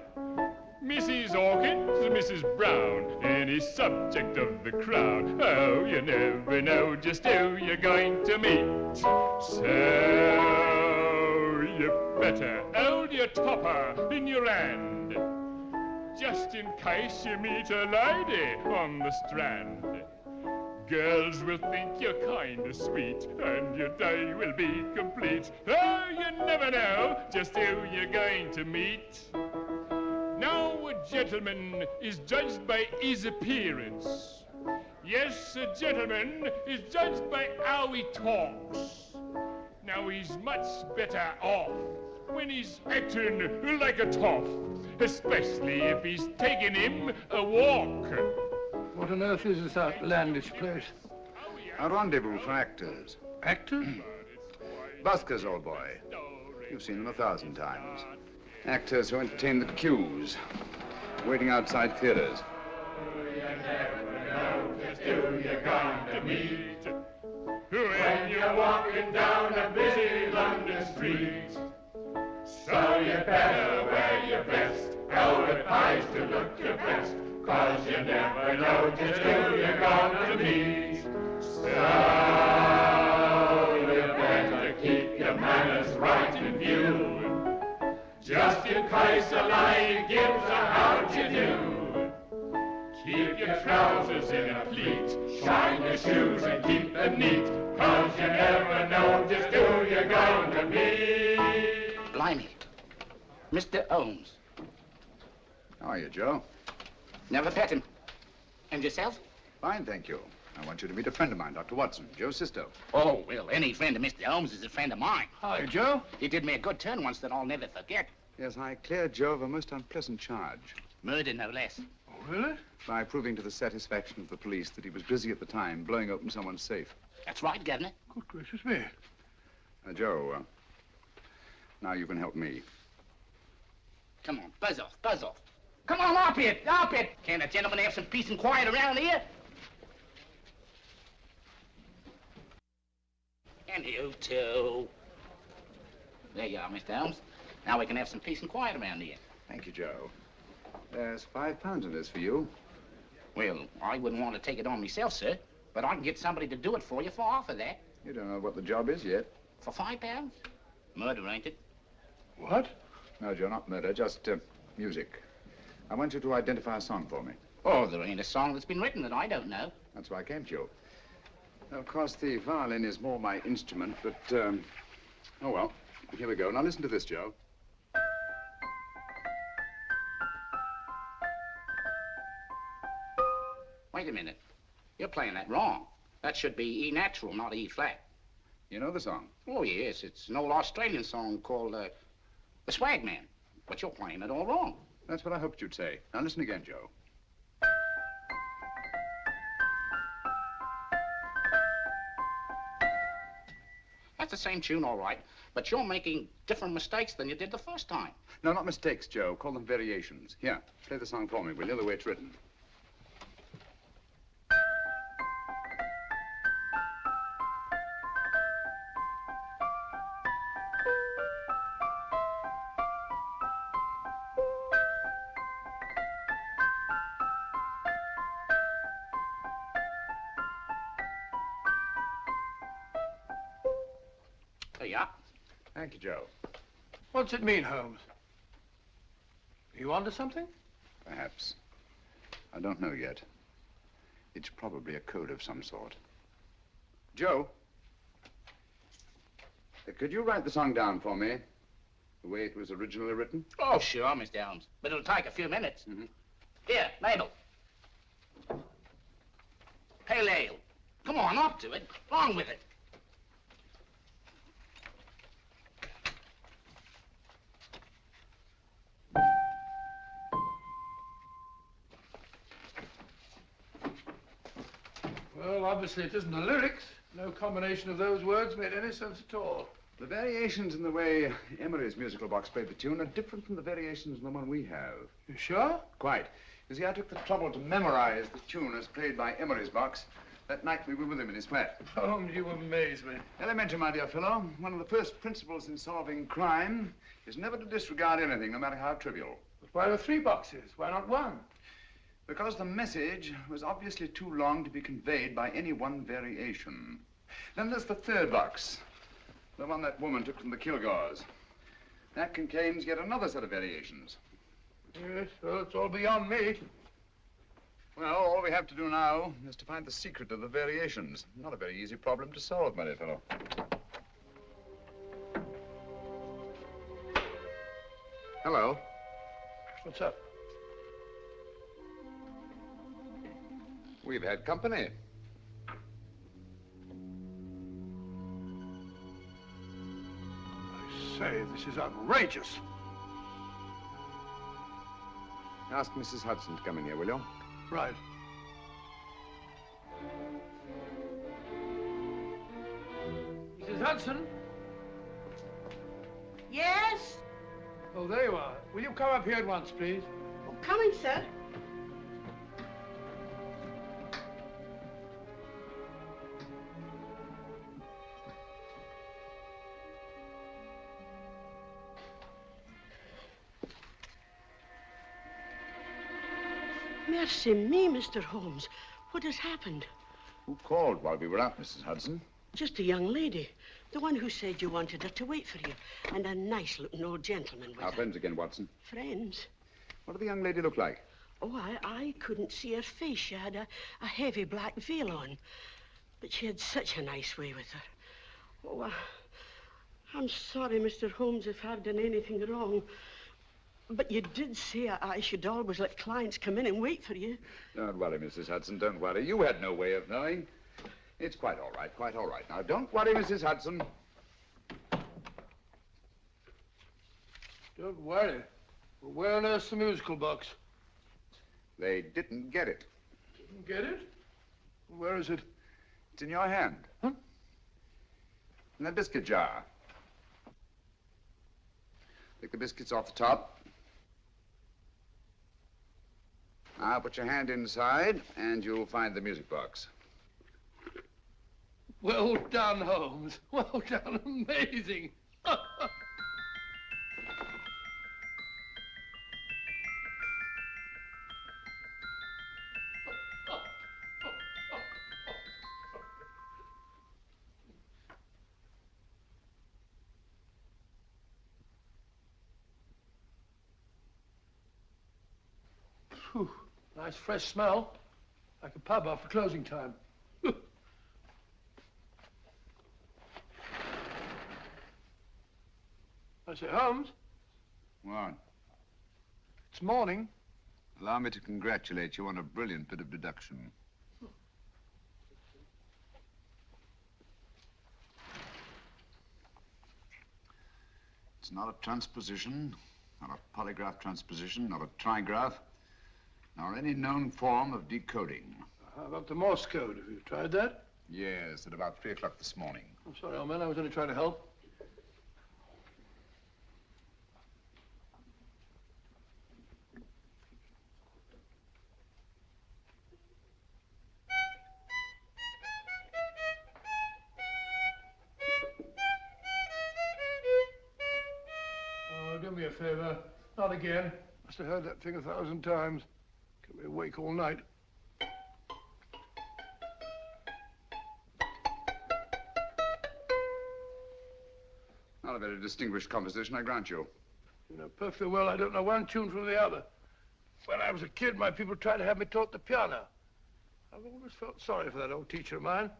Mrs. Hawkins, Mrs. Brown, any subject of the crowd. Oh, you never know just who you're going to meet. So you better hold your topper in your hand, just in case you meet a lady on the Strand. Girls will think you're kind of sweet, and your day will be complete. Oh, you never know just who you're going to meet. Now, a gentleman is judged by his appearance. Yes, a gentleman is judged by how he talks. Now, he's much better off when he's acting like a toff, especially if he's taking him a walk. What on earth is this outlandish place? A rendezvous for actors. Actors? Buskers, old boy. You've seen them 1,000 times. Actors who entertain the queues, waiting outside theaters. Who you're going to meet when you're walking down a busy London street. So you better wear your best, how it pays to look your best, 'cause you never know just who you're going to meet. So you better keep your manners right in view, just in case a lady gives a how'd you do. Keep your trousers in a pleat, shine your shoes and keep them neat, 'cause you never know just who you're going to meet. Blimey. Mr. Holmes. How are you, Joe? Never met him. And yourself? Fine, thank you. I want you to meet a friend of mine, Dr. Watson, Joe's sister. Oh, well, any friend of Mr. Holmes is a friend of mine. Hi, Joe. He did me a good turn once that I'll never forget. Yes, I cleared Joe of a most unpleasant charge. Murder, no less. Oh, really? By proving to the satisfaction of the police that he was busy at the time blowing open someone's safe. That's right, Governor. Good gracious me. Joe, now you can help me. Come on, buzz off, buzz off. Come on, up it, up it. Can't a gentleman have some peace and quiet around here? And you too. There you are, Mr. Holmes. Now we can have some peace and quiet around here. Thank you, Joe. There's £5 in this for you. Well, I wouldn't want to take it on myself, sir, but I can get somebody to do it for you for half of that. You don't know what the job is yet. For £5? Murder, ain't it? What? No, Joe, not murder, just music. I want you to identify a song for me. Oh, there ain't a song that's been written that I don't know. That's why I came to you. Of course, the violin is more my instrument, but, oh, well, here we go. Now, listen to this, Joe. Wait a minute. You're playing that wrong. That should be E natural, not E flat. You know the song? Oh, yes. It's an old Australian song called, the Swagman. But you're playing it all wrong. That's what I hoped you'd say. Now, listen again, Joe. That's the same tune, all right, but you're making different mistakes than you did the first time. No, not mistakes, Joe. Call them variations. Here, play the song for me, will you, the way it's written. There you are. Thank you, Joe. What's it mean, Holmes? Are you onto something? Perhaps. I don't know yet. It's probably a code of some sort. Joe, could you write the song down for me, the way it was originally written? Oh, sure, Mr. Holmes. But it'll take a few minutes. Mm-hmm. Here, Mabel. Pale ale. Come on, up to it. Along with it. Well, obviously it isn't the lyrics. No combination of those words made any sense at all. The variations in the way Emery's musical box played the tune are different from the variations in the one we have. You sure? Quite. You see, I took the trouble to memorize the tune as played by Emery's box that night we were with him in his flat. Holmes, you amaze me. Elementary, my dear fellow. One of the first principles in solving crime is never to disregard anything, no matter how trivial. But why are 3 boxes? Why not 1? Because the message was obviously too long to be conveyed by any one variation. Then there's the 3rd box, the one that woman took from the Kilgores. That contains yet another set of variations. Yes, well, it's all beyond me. Well, all we have to do now is to find the secret of the variations. Not a very easy problem to solve, my dear fellow. Hello. What's up? We've had company. I say, this is outrageous. Ask Mrs. Hudson to come in here, will you? Right. Hudson? Yes? Oh, there you are. Will you come up here at once, please? Oh, coming, sir. Mercy me, Mr. Holmes. What has happened? Who called while we were out, Mrs. Hudson? Just a young lady. The one who said you wanted her to wait for you. And a nice-looking old gentleman with Our her. friends again, Watson. Friends? What did the young lady look like? Oh, I couldn't see her face. She had a heavy black veil on. But she had such a nice way with her. Oh, I'm sorry, Mr. Holmes, if I've done anything wrong. But you did say I should always let clients come in and wait for you. Don't worry, Mrs. Hudson, don't worry. You had no way of knowing. It's quite all right, quite all right. Now, don't worry, Mrs. Hudson. Don't worry. Well, where on earth's the musical box? They didn't get it. Didn't get it? Where is it? It's in your hand. Huh? In that biscuit jar. Take the biscuits off the top. Now put your hand inside, and you'll find the music box. Well done, Holmes. Well done. Amazing. Whew. Nice fresh smell. Like a pub after closing time. I say, Holmes. What? It's morning. Allow me to congratulate you on a brilliant bit of deduction. It's not a transposition, not a polygraph transposition, not a trigraph, nor any known form of decoding. How about the Morse code? Have you tried that? Yes, at about 3 o'clock this morning. I'm sorry, old man. I was only trying to help. Oh, do me a favor. Not again. Must have heard that thing 1,000 times. Kept me awake all night. Not a very distinguished composition, I grant you. You know perfectly well I don't know one tune from the other. When I was a kid, my people tried to have me taught the piano. I've always felt sorry for that old teacher of mine.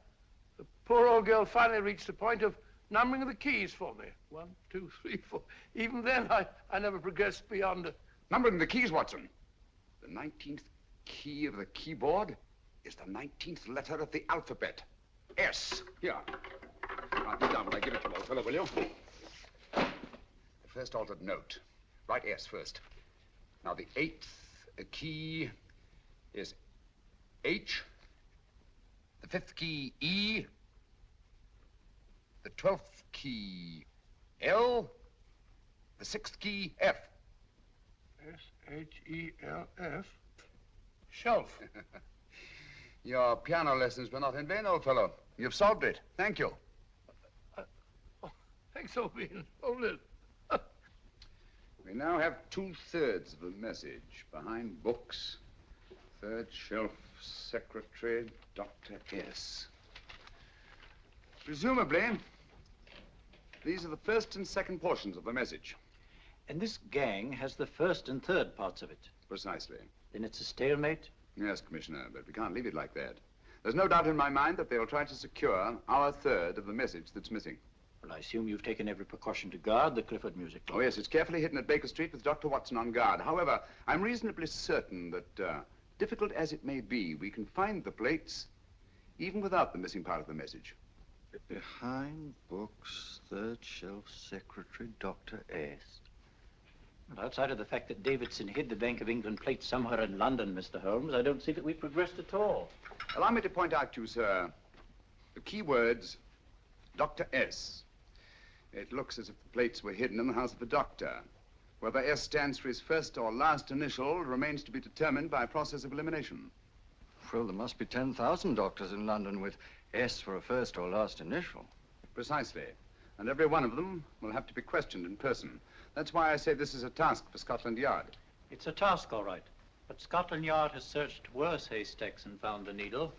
The poor old girl finally reached the point of numbering the keys for me. 1, 2, 3, 4. Even then, I never progressed beyond... Numbering the keys, Watson. The 19th key of the keyboard is the 19th letter of the alphabet. S. Here. Write it down when I give it to you, old fellow, will you? The first altered note. Write S first. Now, the 8th key is H. The 5th key, E. The 12th key, L. The 6th key, F. S-H-E-L-F. Shelf. Your piano lessons were not in vain, old fellow. You've solved it. Thank you. Thanks, old bean. Hold it. We now have 2/3 of the message. Behind books, third shelf, secretary, Dr. S. Presumably, these are the first and second portions of the message. And this gang has the first and third parts of it. Precisely. Then it's a stalemate? Yes, Commissioner, but we can't leave it like that. There's no doubt in my mind that they'll try to secure our third of the message that's missing. Well, I assume you've taken every precaution to guard the Clifford music club. Oh, yes, it's carefully hidden at Baker Street with Dr. Watson on guard. However, I'm reasonably certain that, difficult as it may be, we can find the plates even without the missing part of the message. Behind books, third shelf, secretary, Dr. S. Well, outside of the fact that Davidson hid the Bank of England plate somewhere in London, Mr. Holmes, I don't see that we've progressed at all. Allow me to point out to you, sir, the key words Dr. S. It looks as if the plates were hidden in the house of the doctor. Whether S stands for his first or last initial remains to be determined by a process of elimination. Well, there must be 10,000 doctors in London with S for a first or last initial. Precisely. And every one of them will have to be questioned in person. That's why I say this is a task for Scotland Yard. It's a task, all right. But Scotland Yard has searched worse haystacks and found the needle.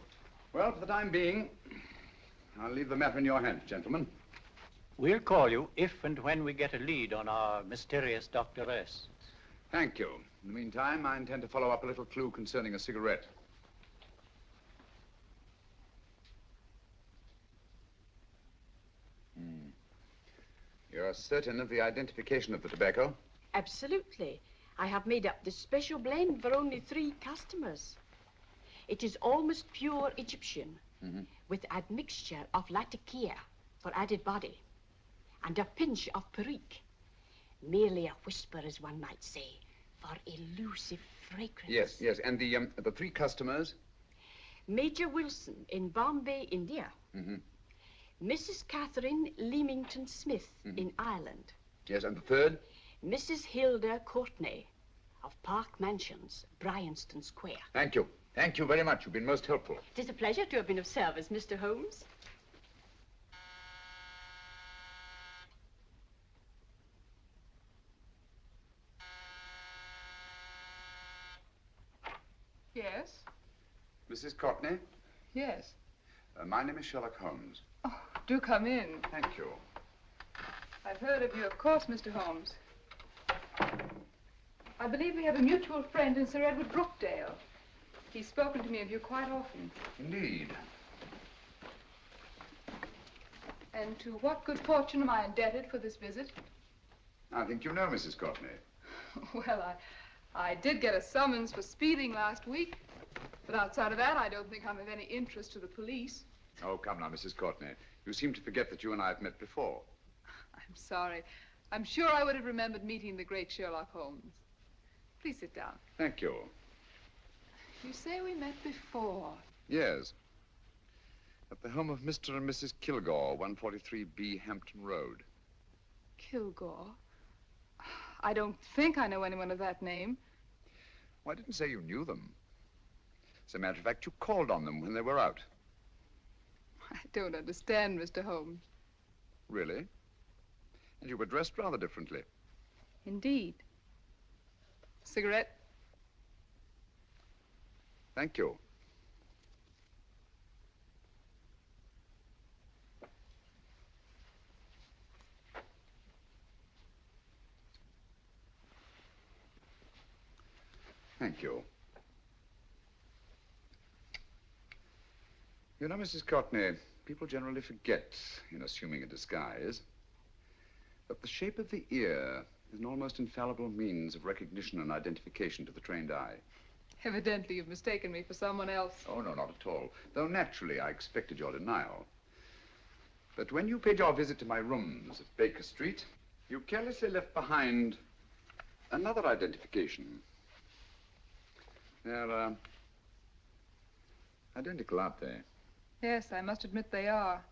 Well, for the time being, I'll leave the matter in your hands, gentlemen. We'll call you if and when we get a lead on our mysterious Dr. S. Thank you. In the meantime, I intend to follow up a little clue concerning a cigarette. You're certain of the identification of the tobacco? Absolutely. I have made up this special blend for only 3 customers. It is almost pure Egyptian, with admixture of latakia for added body, and a pinch of perique. Merely a whisper, as one might say, for elusive fragrance. Yes. And the 3 customers? Major Wilson in Bombay, India. Mrs. Catherine Leamington Smith in Ireland. Yes, and the 3rd? Mrs. Hilda Courtney of Park Mansions, Bryanston Square. Thank you. Thank you very much. You've been most helpful. It is a pleasure to have been of service, Mr. Holmes. Yes? Mrs. Courtney? Yes. My name is Sherlock Holmes. Oh, do come in. Thank you. I've heard of you, of course, Mr. Holmes. I believe we have a mutual friend in Sir Edward Brookdale. He's spoken to me of you quite often. Indeed. And to what good fortune am I indebted for this visit? I think you know Mrs. Courtney. Well, I did get a summons for speeding last week. But outside of that, I don't think I'm of any interest to the police. Oh, come now, Mrs. Courtney. You seem to forget that you and I have met before. I'm sorry. I'm sure I would have remembered meeting the great Sherlock Holmes. Please sit down. Thank you. You say we met before. Yes. At the home of Mr. and Mrs. Kilgore, 143B Hampton Road. Kilgore? I don't think I know anyone of that name. Well, I didn't say you knew them. As a matter of fact, you called on them when they were out. I don't understand, Mr. Holmes. Really? And you were dressed rather differently. Indeed. Cigarette? Thank you. Thank you. You know, Mrs. Courtney, people generally forget, in assuming a disguise, that the shape of the ear is an almost infallible means of recognition and identification to the trained eye. Evidently, you've mistaken me for someone else. Oh, no, not at all. Though naturally, I expected your denial. But when you paid your visit to my rooms at Baker Street, you carelessly left behind another identification. They're, identical, aren't they? Yes, I must admit they are.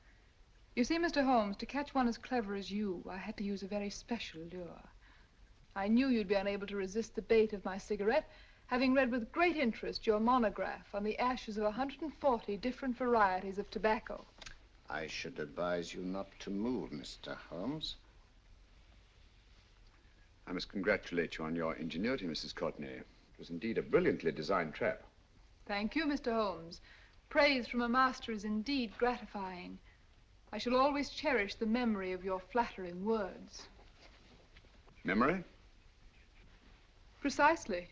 You see, Mr. Holmes, to catch one as clever as you, I had to use a very special lure. I knew you'd be unable to resist the bait of my cigarette, having read with great interest your monograph on the ashes of 140 different varieties of tobacco. I should advise you not to move, Mr. Holmes. I must congratulate you on your ingenuity, Mrs. Courtney. It was indeed a brilliantly designed trap. Thank you, Mr. Holmes. Praise from a master is indeed gratifying. I shall always cherish the memory of your flattering words. Memory? Precisely.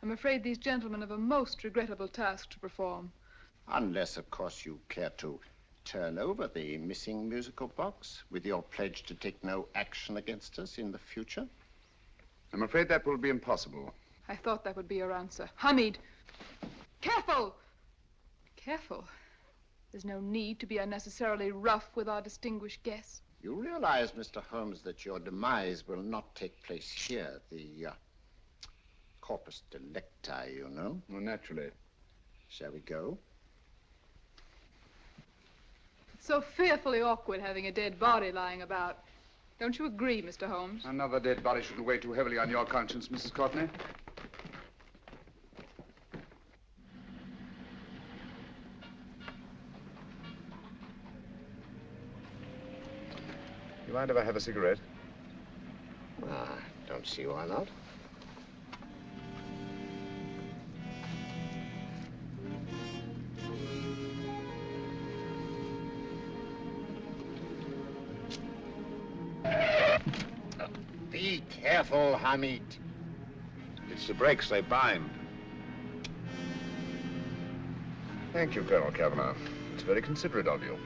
I'm afraid these gentlemen have a most regrettable task to perform. Unless, of course, you care to turn over the missing musical box with your pledge to take no action against us in the future. I'm afraid that will be impossible. I thought that would be your answer. Hamid! Careful! Careful. There's no need to be unnecessarily rough with our distinguished guest. You realize, Mr. Holmes, that your demise will not take place here. The corpus delicti, you know. Well, naturally. Shall we go? It So fearfully awkward having a dead body lying about. Don't you agree, Mr. Holmes? Another dead body shouldn't weigh too heavily on your conscience, Mrs. Courtney. You mind if I have a cigarette? Don't see why not. Be careful, Hamid. It's the brakes, they bind. Thank you, Colonel Kavanagh. It's very considerate of you.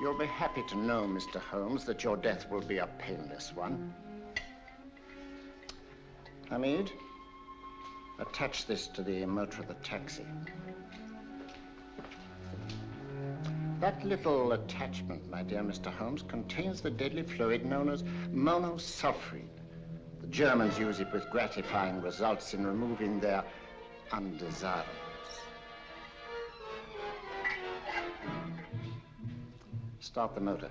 You'll be happy to know, Mr. Holmes, that your death will be a painless one. Hamid, attach this to the motor of the taxi. That little attachment, my dear Mr. Holmes, contains the deadly fluid known as monosulfide. The Germans use it with gratifying results in removing their undesirables. Start the motor.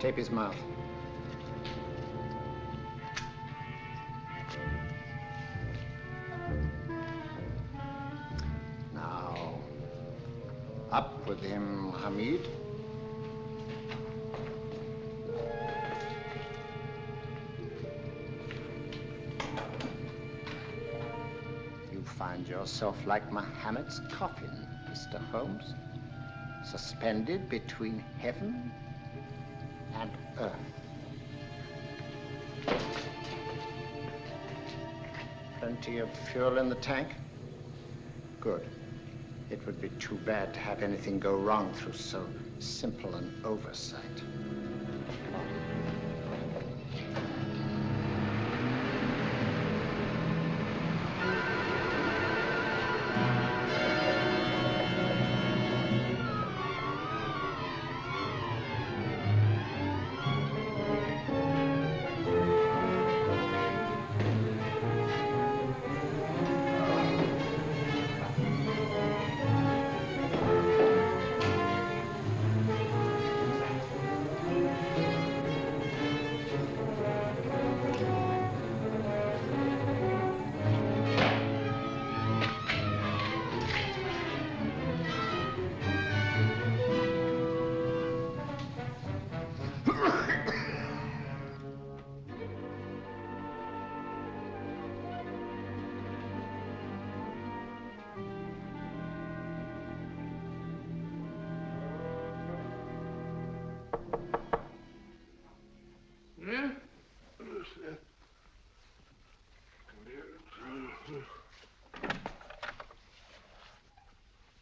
Tape his mouth. Now, up with him, Hamid. You find yourself like Muhammad's coffin, Mr. Holmes, suspended between heaven and earth. Plenty of fuel in the tank? Good. It would be too bad to have anything go wrong through so simple an oversight.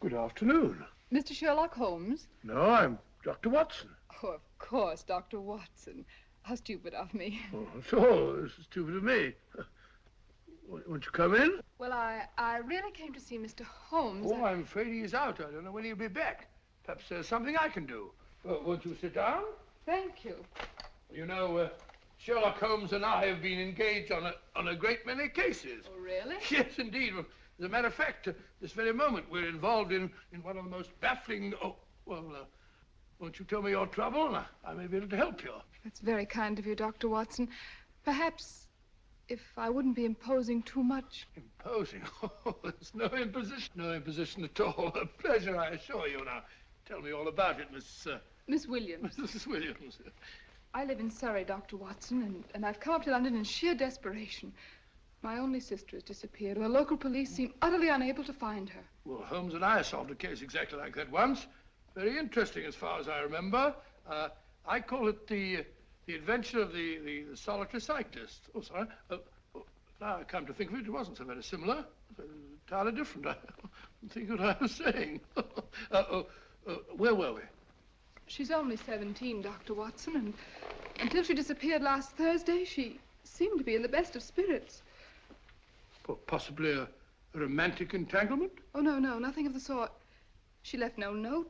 Good afternoon. Mr. Sherlock Holmes? No, I'm Dr. Watson. Oh, of course, Dr. Watson. How stupid of me. Oh, so this is stupid of me. Won't you come in? Well, I really came to see Mr. Holmes. Oh, I'm afraid he's out. I don't know when he'll be back. Perhaps there's something I can do. Won't you sit down? Thank you. You know, Sherlock Holmes and I have been engaged on a great many cases. Oh, really? Yes, indeed. As a matter of fact, this very moment, we're involved in one of the most baffling... Oh, well, won't you tell me your trouble, and I may be able to help you. That's very kind of you, Dr. Watson. Perhaps if I wouldn't be imposing too much. Imposing? Oh, there's no imposition. No imposition at all. A pleasure, I assure you. Now, tell me all about it, Miss Williams. Mrs. Williams. I live in Surrey, Dr. Watson, and I've come up to London in sheer desperation. My only sister has disappeared, and the local police seem utterly unable to find her. Well, Holmes and I solved a case exactly like that once. Very interesting, as far as I remember. I call it the adventure of the solitary cyclist. Oh, sorry. Now I come to think of it, it wasn't so very similar. Entirely different. I don't think what I was saying. Where were we? She's only 17, Dr. Watson, and until she disappeared last Thursday, she seemed to be in the best of spirits. Well, possibly a romantic entanglement? Oh, no, nothing of the sort. She left no note,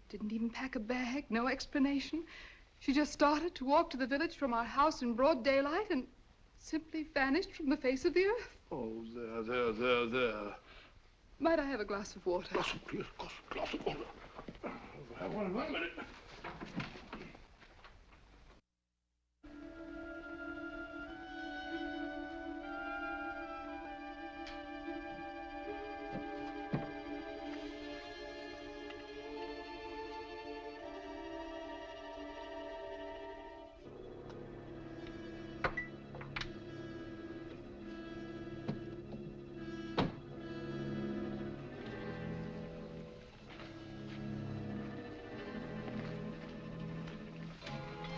didn't even pack a bag, no explanation. She just started to walk to the village from our house in broad daylight and simply vanished from the face of the earth. Oh, there. Might I have a glass of water? Glass of water. Have one in 1 minute.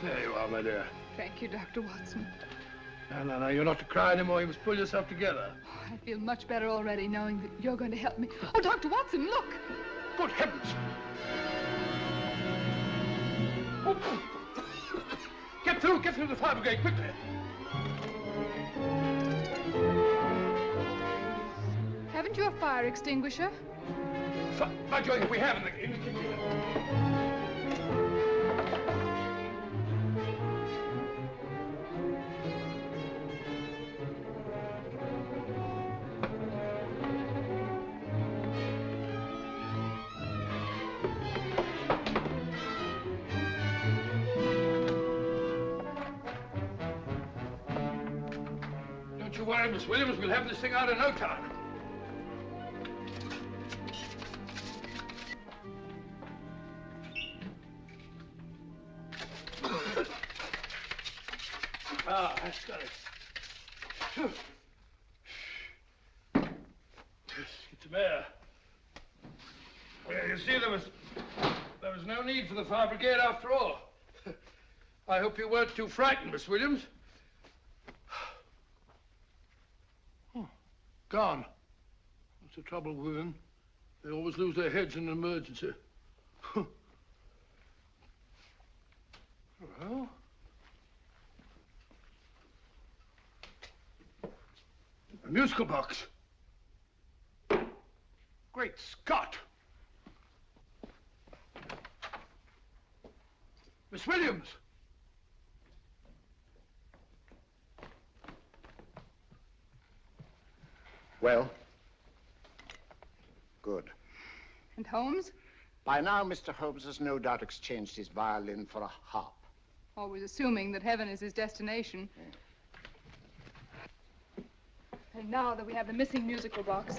There you are, my dear. Thank you, Dr. Watson. No, you're not to cry anymore. You must pull yourself together. I feel much better already knowing that you're going to help me. Oh, Dr. Watson, look! Good heavens! Get through the fire brigade, quickly! Haven't you a fire extinguisher? By Jove, we have in the kitchen. Don't you worry, Miss Williams. We'll have this thing out in no time. That's got it. Get some air. Well, you see, there was no need for the fire brigade after all. I hope you weren't too frightened, Miss Williams. Oh, gone. That's the trouble with women. They always lose their heads in an emergency. Well... a musical box. Great Scott! Miss Williams! Well? Good. And Holmes? By now, Mr. Holmes has no doubt exchanged his violin for a harp. Always assuming that heaven is his destination. And now that we have the missing musical box.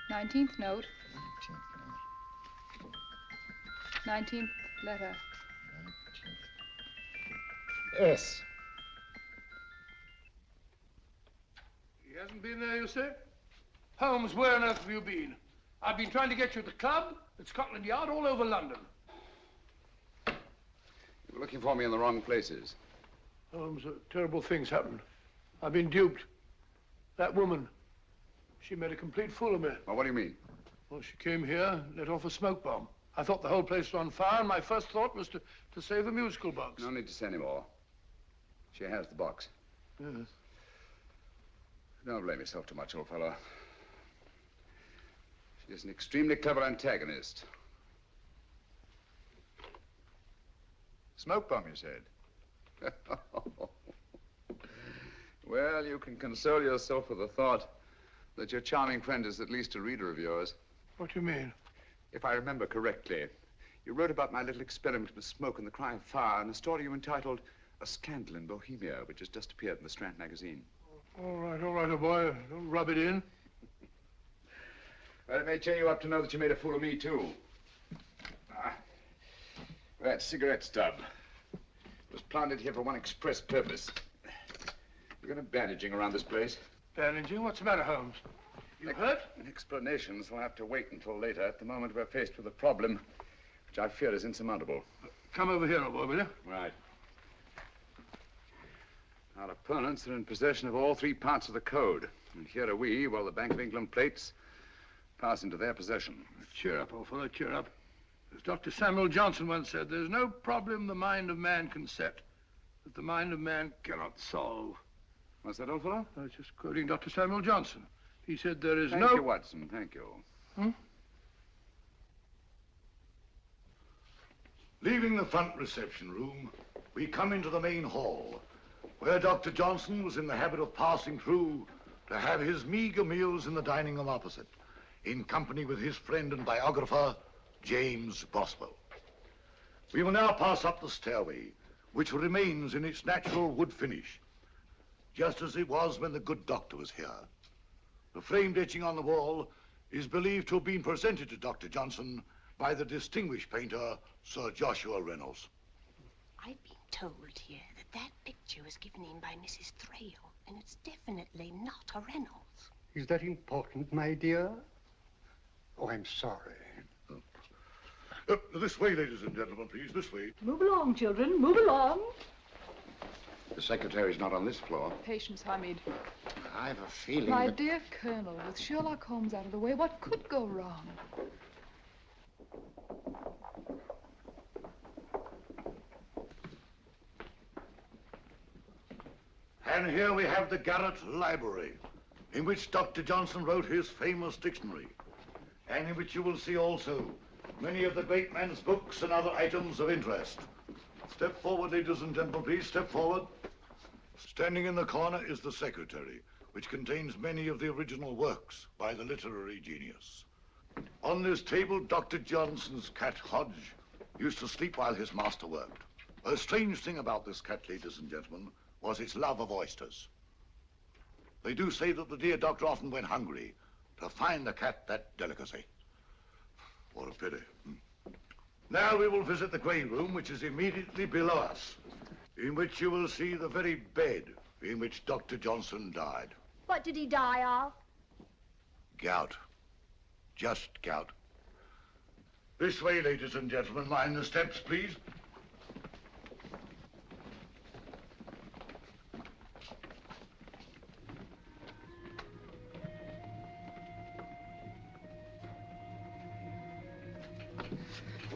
Nineteenth note. 19th letter. Yes. He hasn't been there, you say? Holmes, where on earth have you been? I've been trying to get you at the club, at Scotland Yard, all over London. You were looking for me in the wrong places. Holmes, terrible things happened. I've been duped. That woman, she made a complete fool of me. Well, what do you mean? Well, she came here, let off a smoke bomb. I thought the whole place was on fire, and my first thought was to save the musical box. No need to say any more. She has the box. Yes. Don't blame yourself too much, old fellow. She's an extremely clever antagonist. Smoke bomb, you said? Well, you can console yourself with the thought that your charming friend is at least a reader of yours. What do you mean? If I remember correctly, you wrote about my little experiment with smoke and the cry of fire in a story you entitled A Scandal in Bohemia, which has just appeared in the Strand magazine. All right, old boy. Don't rub it in. Well, it may cheer you up to know that you made a fool of me, too. That cigarette stub was planted here for one express purpose. We're going to bandaging around this place. Bandaging? What's the matter, Holmes? You hurt? Explanations will have to wait until later. At the moment, we're faced with a problem which I fear is insurmountable. Come over here, old boy, will you? Right. Our opponents are in possession of all three parts of the code. And here are we, while the Bank of England plates pass into their possession. Cheer up, old fellow, cheer up. As Dr. Samuel Johnson once said, there's no problem the mind of man can set that the mind of man cannot solve. What's that, old fellow? I was just quoting Dr. Samuel Johnson. He said there is Thank you, Watson. Thank you. Leaving the front reception room, we come into the main hall, where Dr. Johnson was in the habit of passing through to have his meager meals in the dining room opposite, in company with his friend and biographer, James Boswell. We will now pass up the stairway, which remains in its natural wood finish, just as it was when the good doctor was here. The framed etching on the wall is believed to have been presented to Dr. Johnson by the distinguished painter, Sir Joshua Reynolds. I've been told here that that picture was given in by Mrs. Thrale, and it's definitely not a Reynolds. Is that important, my dear? Oh, I'm sorry. This way, ladies and gentlemen, please, this way. Move along, children, move along. The secretary's not on this floor. Patience, Hamid. I've a feeling My that... dear Colonel, with Sherlock Holmes out of the way, what could go wrong? And here we have the Garrett Library, in which Dr. Johnson wrote his famous dictionary, and in which you will see also many of the great man's books and other items of interest. Step forward, ladies and gentlemen, please, step forward. Standing in the corner is the secretary, which contains many of the original works by the literary genius. On this table, Dr. Johnson's cat, Hodge, used to sleep while his master worked. A strange thing about this cat, ladies and gentlemen, was its love of oysters. They do say that the dear doctor often went hungry to find the cat that delicacy. What a pity. Now we will visit the grey room, which is immediately below us, in which you will see the very bed in which Dr. Johnson died. What did he die of? Gout. Just gout. This way, ladies and gentlemen. Mind the steps, please.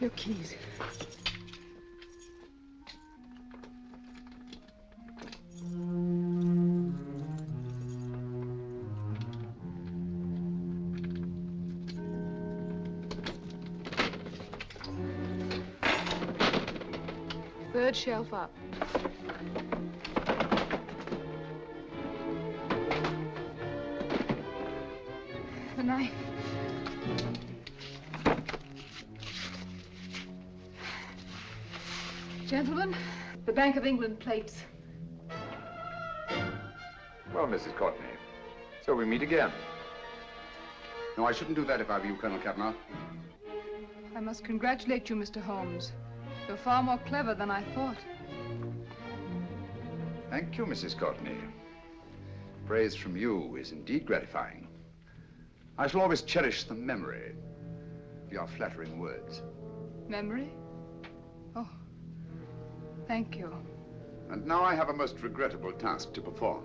Your keys. Third shelf up. The knife. Gentlemen, the Bank of England plates. Well, Mrs. Courtney, so we meet again. No, I shouldn't do that if I were you, Colonel Cavanaugh. I must congratulate you, Mr. Holmes. You're far more clever than I thought. Thank you, Mrs. Courtney. Praise from you is indeed gratifying. I shall always cherish the memory of your flattering words. Memory? Oh, thank you. And now I have a most regrettable task to perform.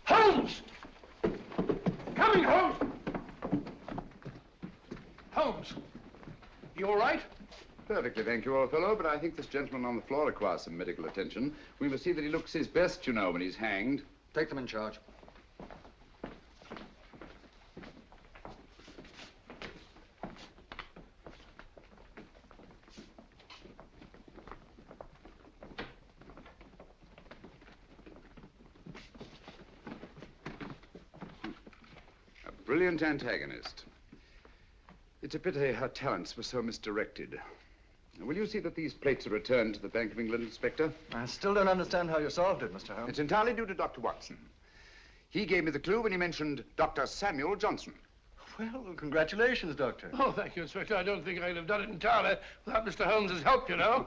Holmes! Coming, Holmes! Holmes, you all right? Perfectly, thank you, old fellow, but I think this gentleman on the floor requires some medical attention. We must see that he looks his best, you know, when he's hanged. Take them in charge. A brilliant antagonist. It's a pity her talents were so misdirected. Will you see that these plates are returned to the Bank of England, Inspector? I still don't understand how you solved it, Mr. Holmes. It's entirely due to Dr. Watson. He gave me the clue when he mentioned Dr. Samuel Johnson. Well, congratulations, Doctor. Oh, thank you, Inspector. I don't think I could have done it entirely without Mr. Holmes's help, you know.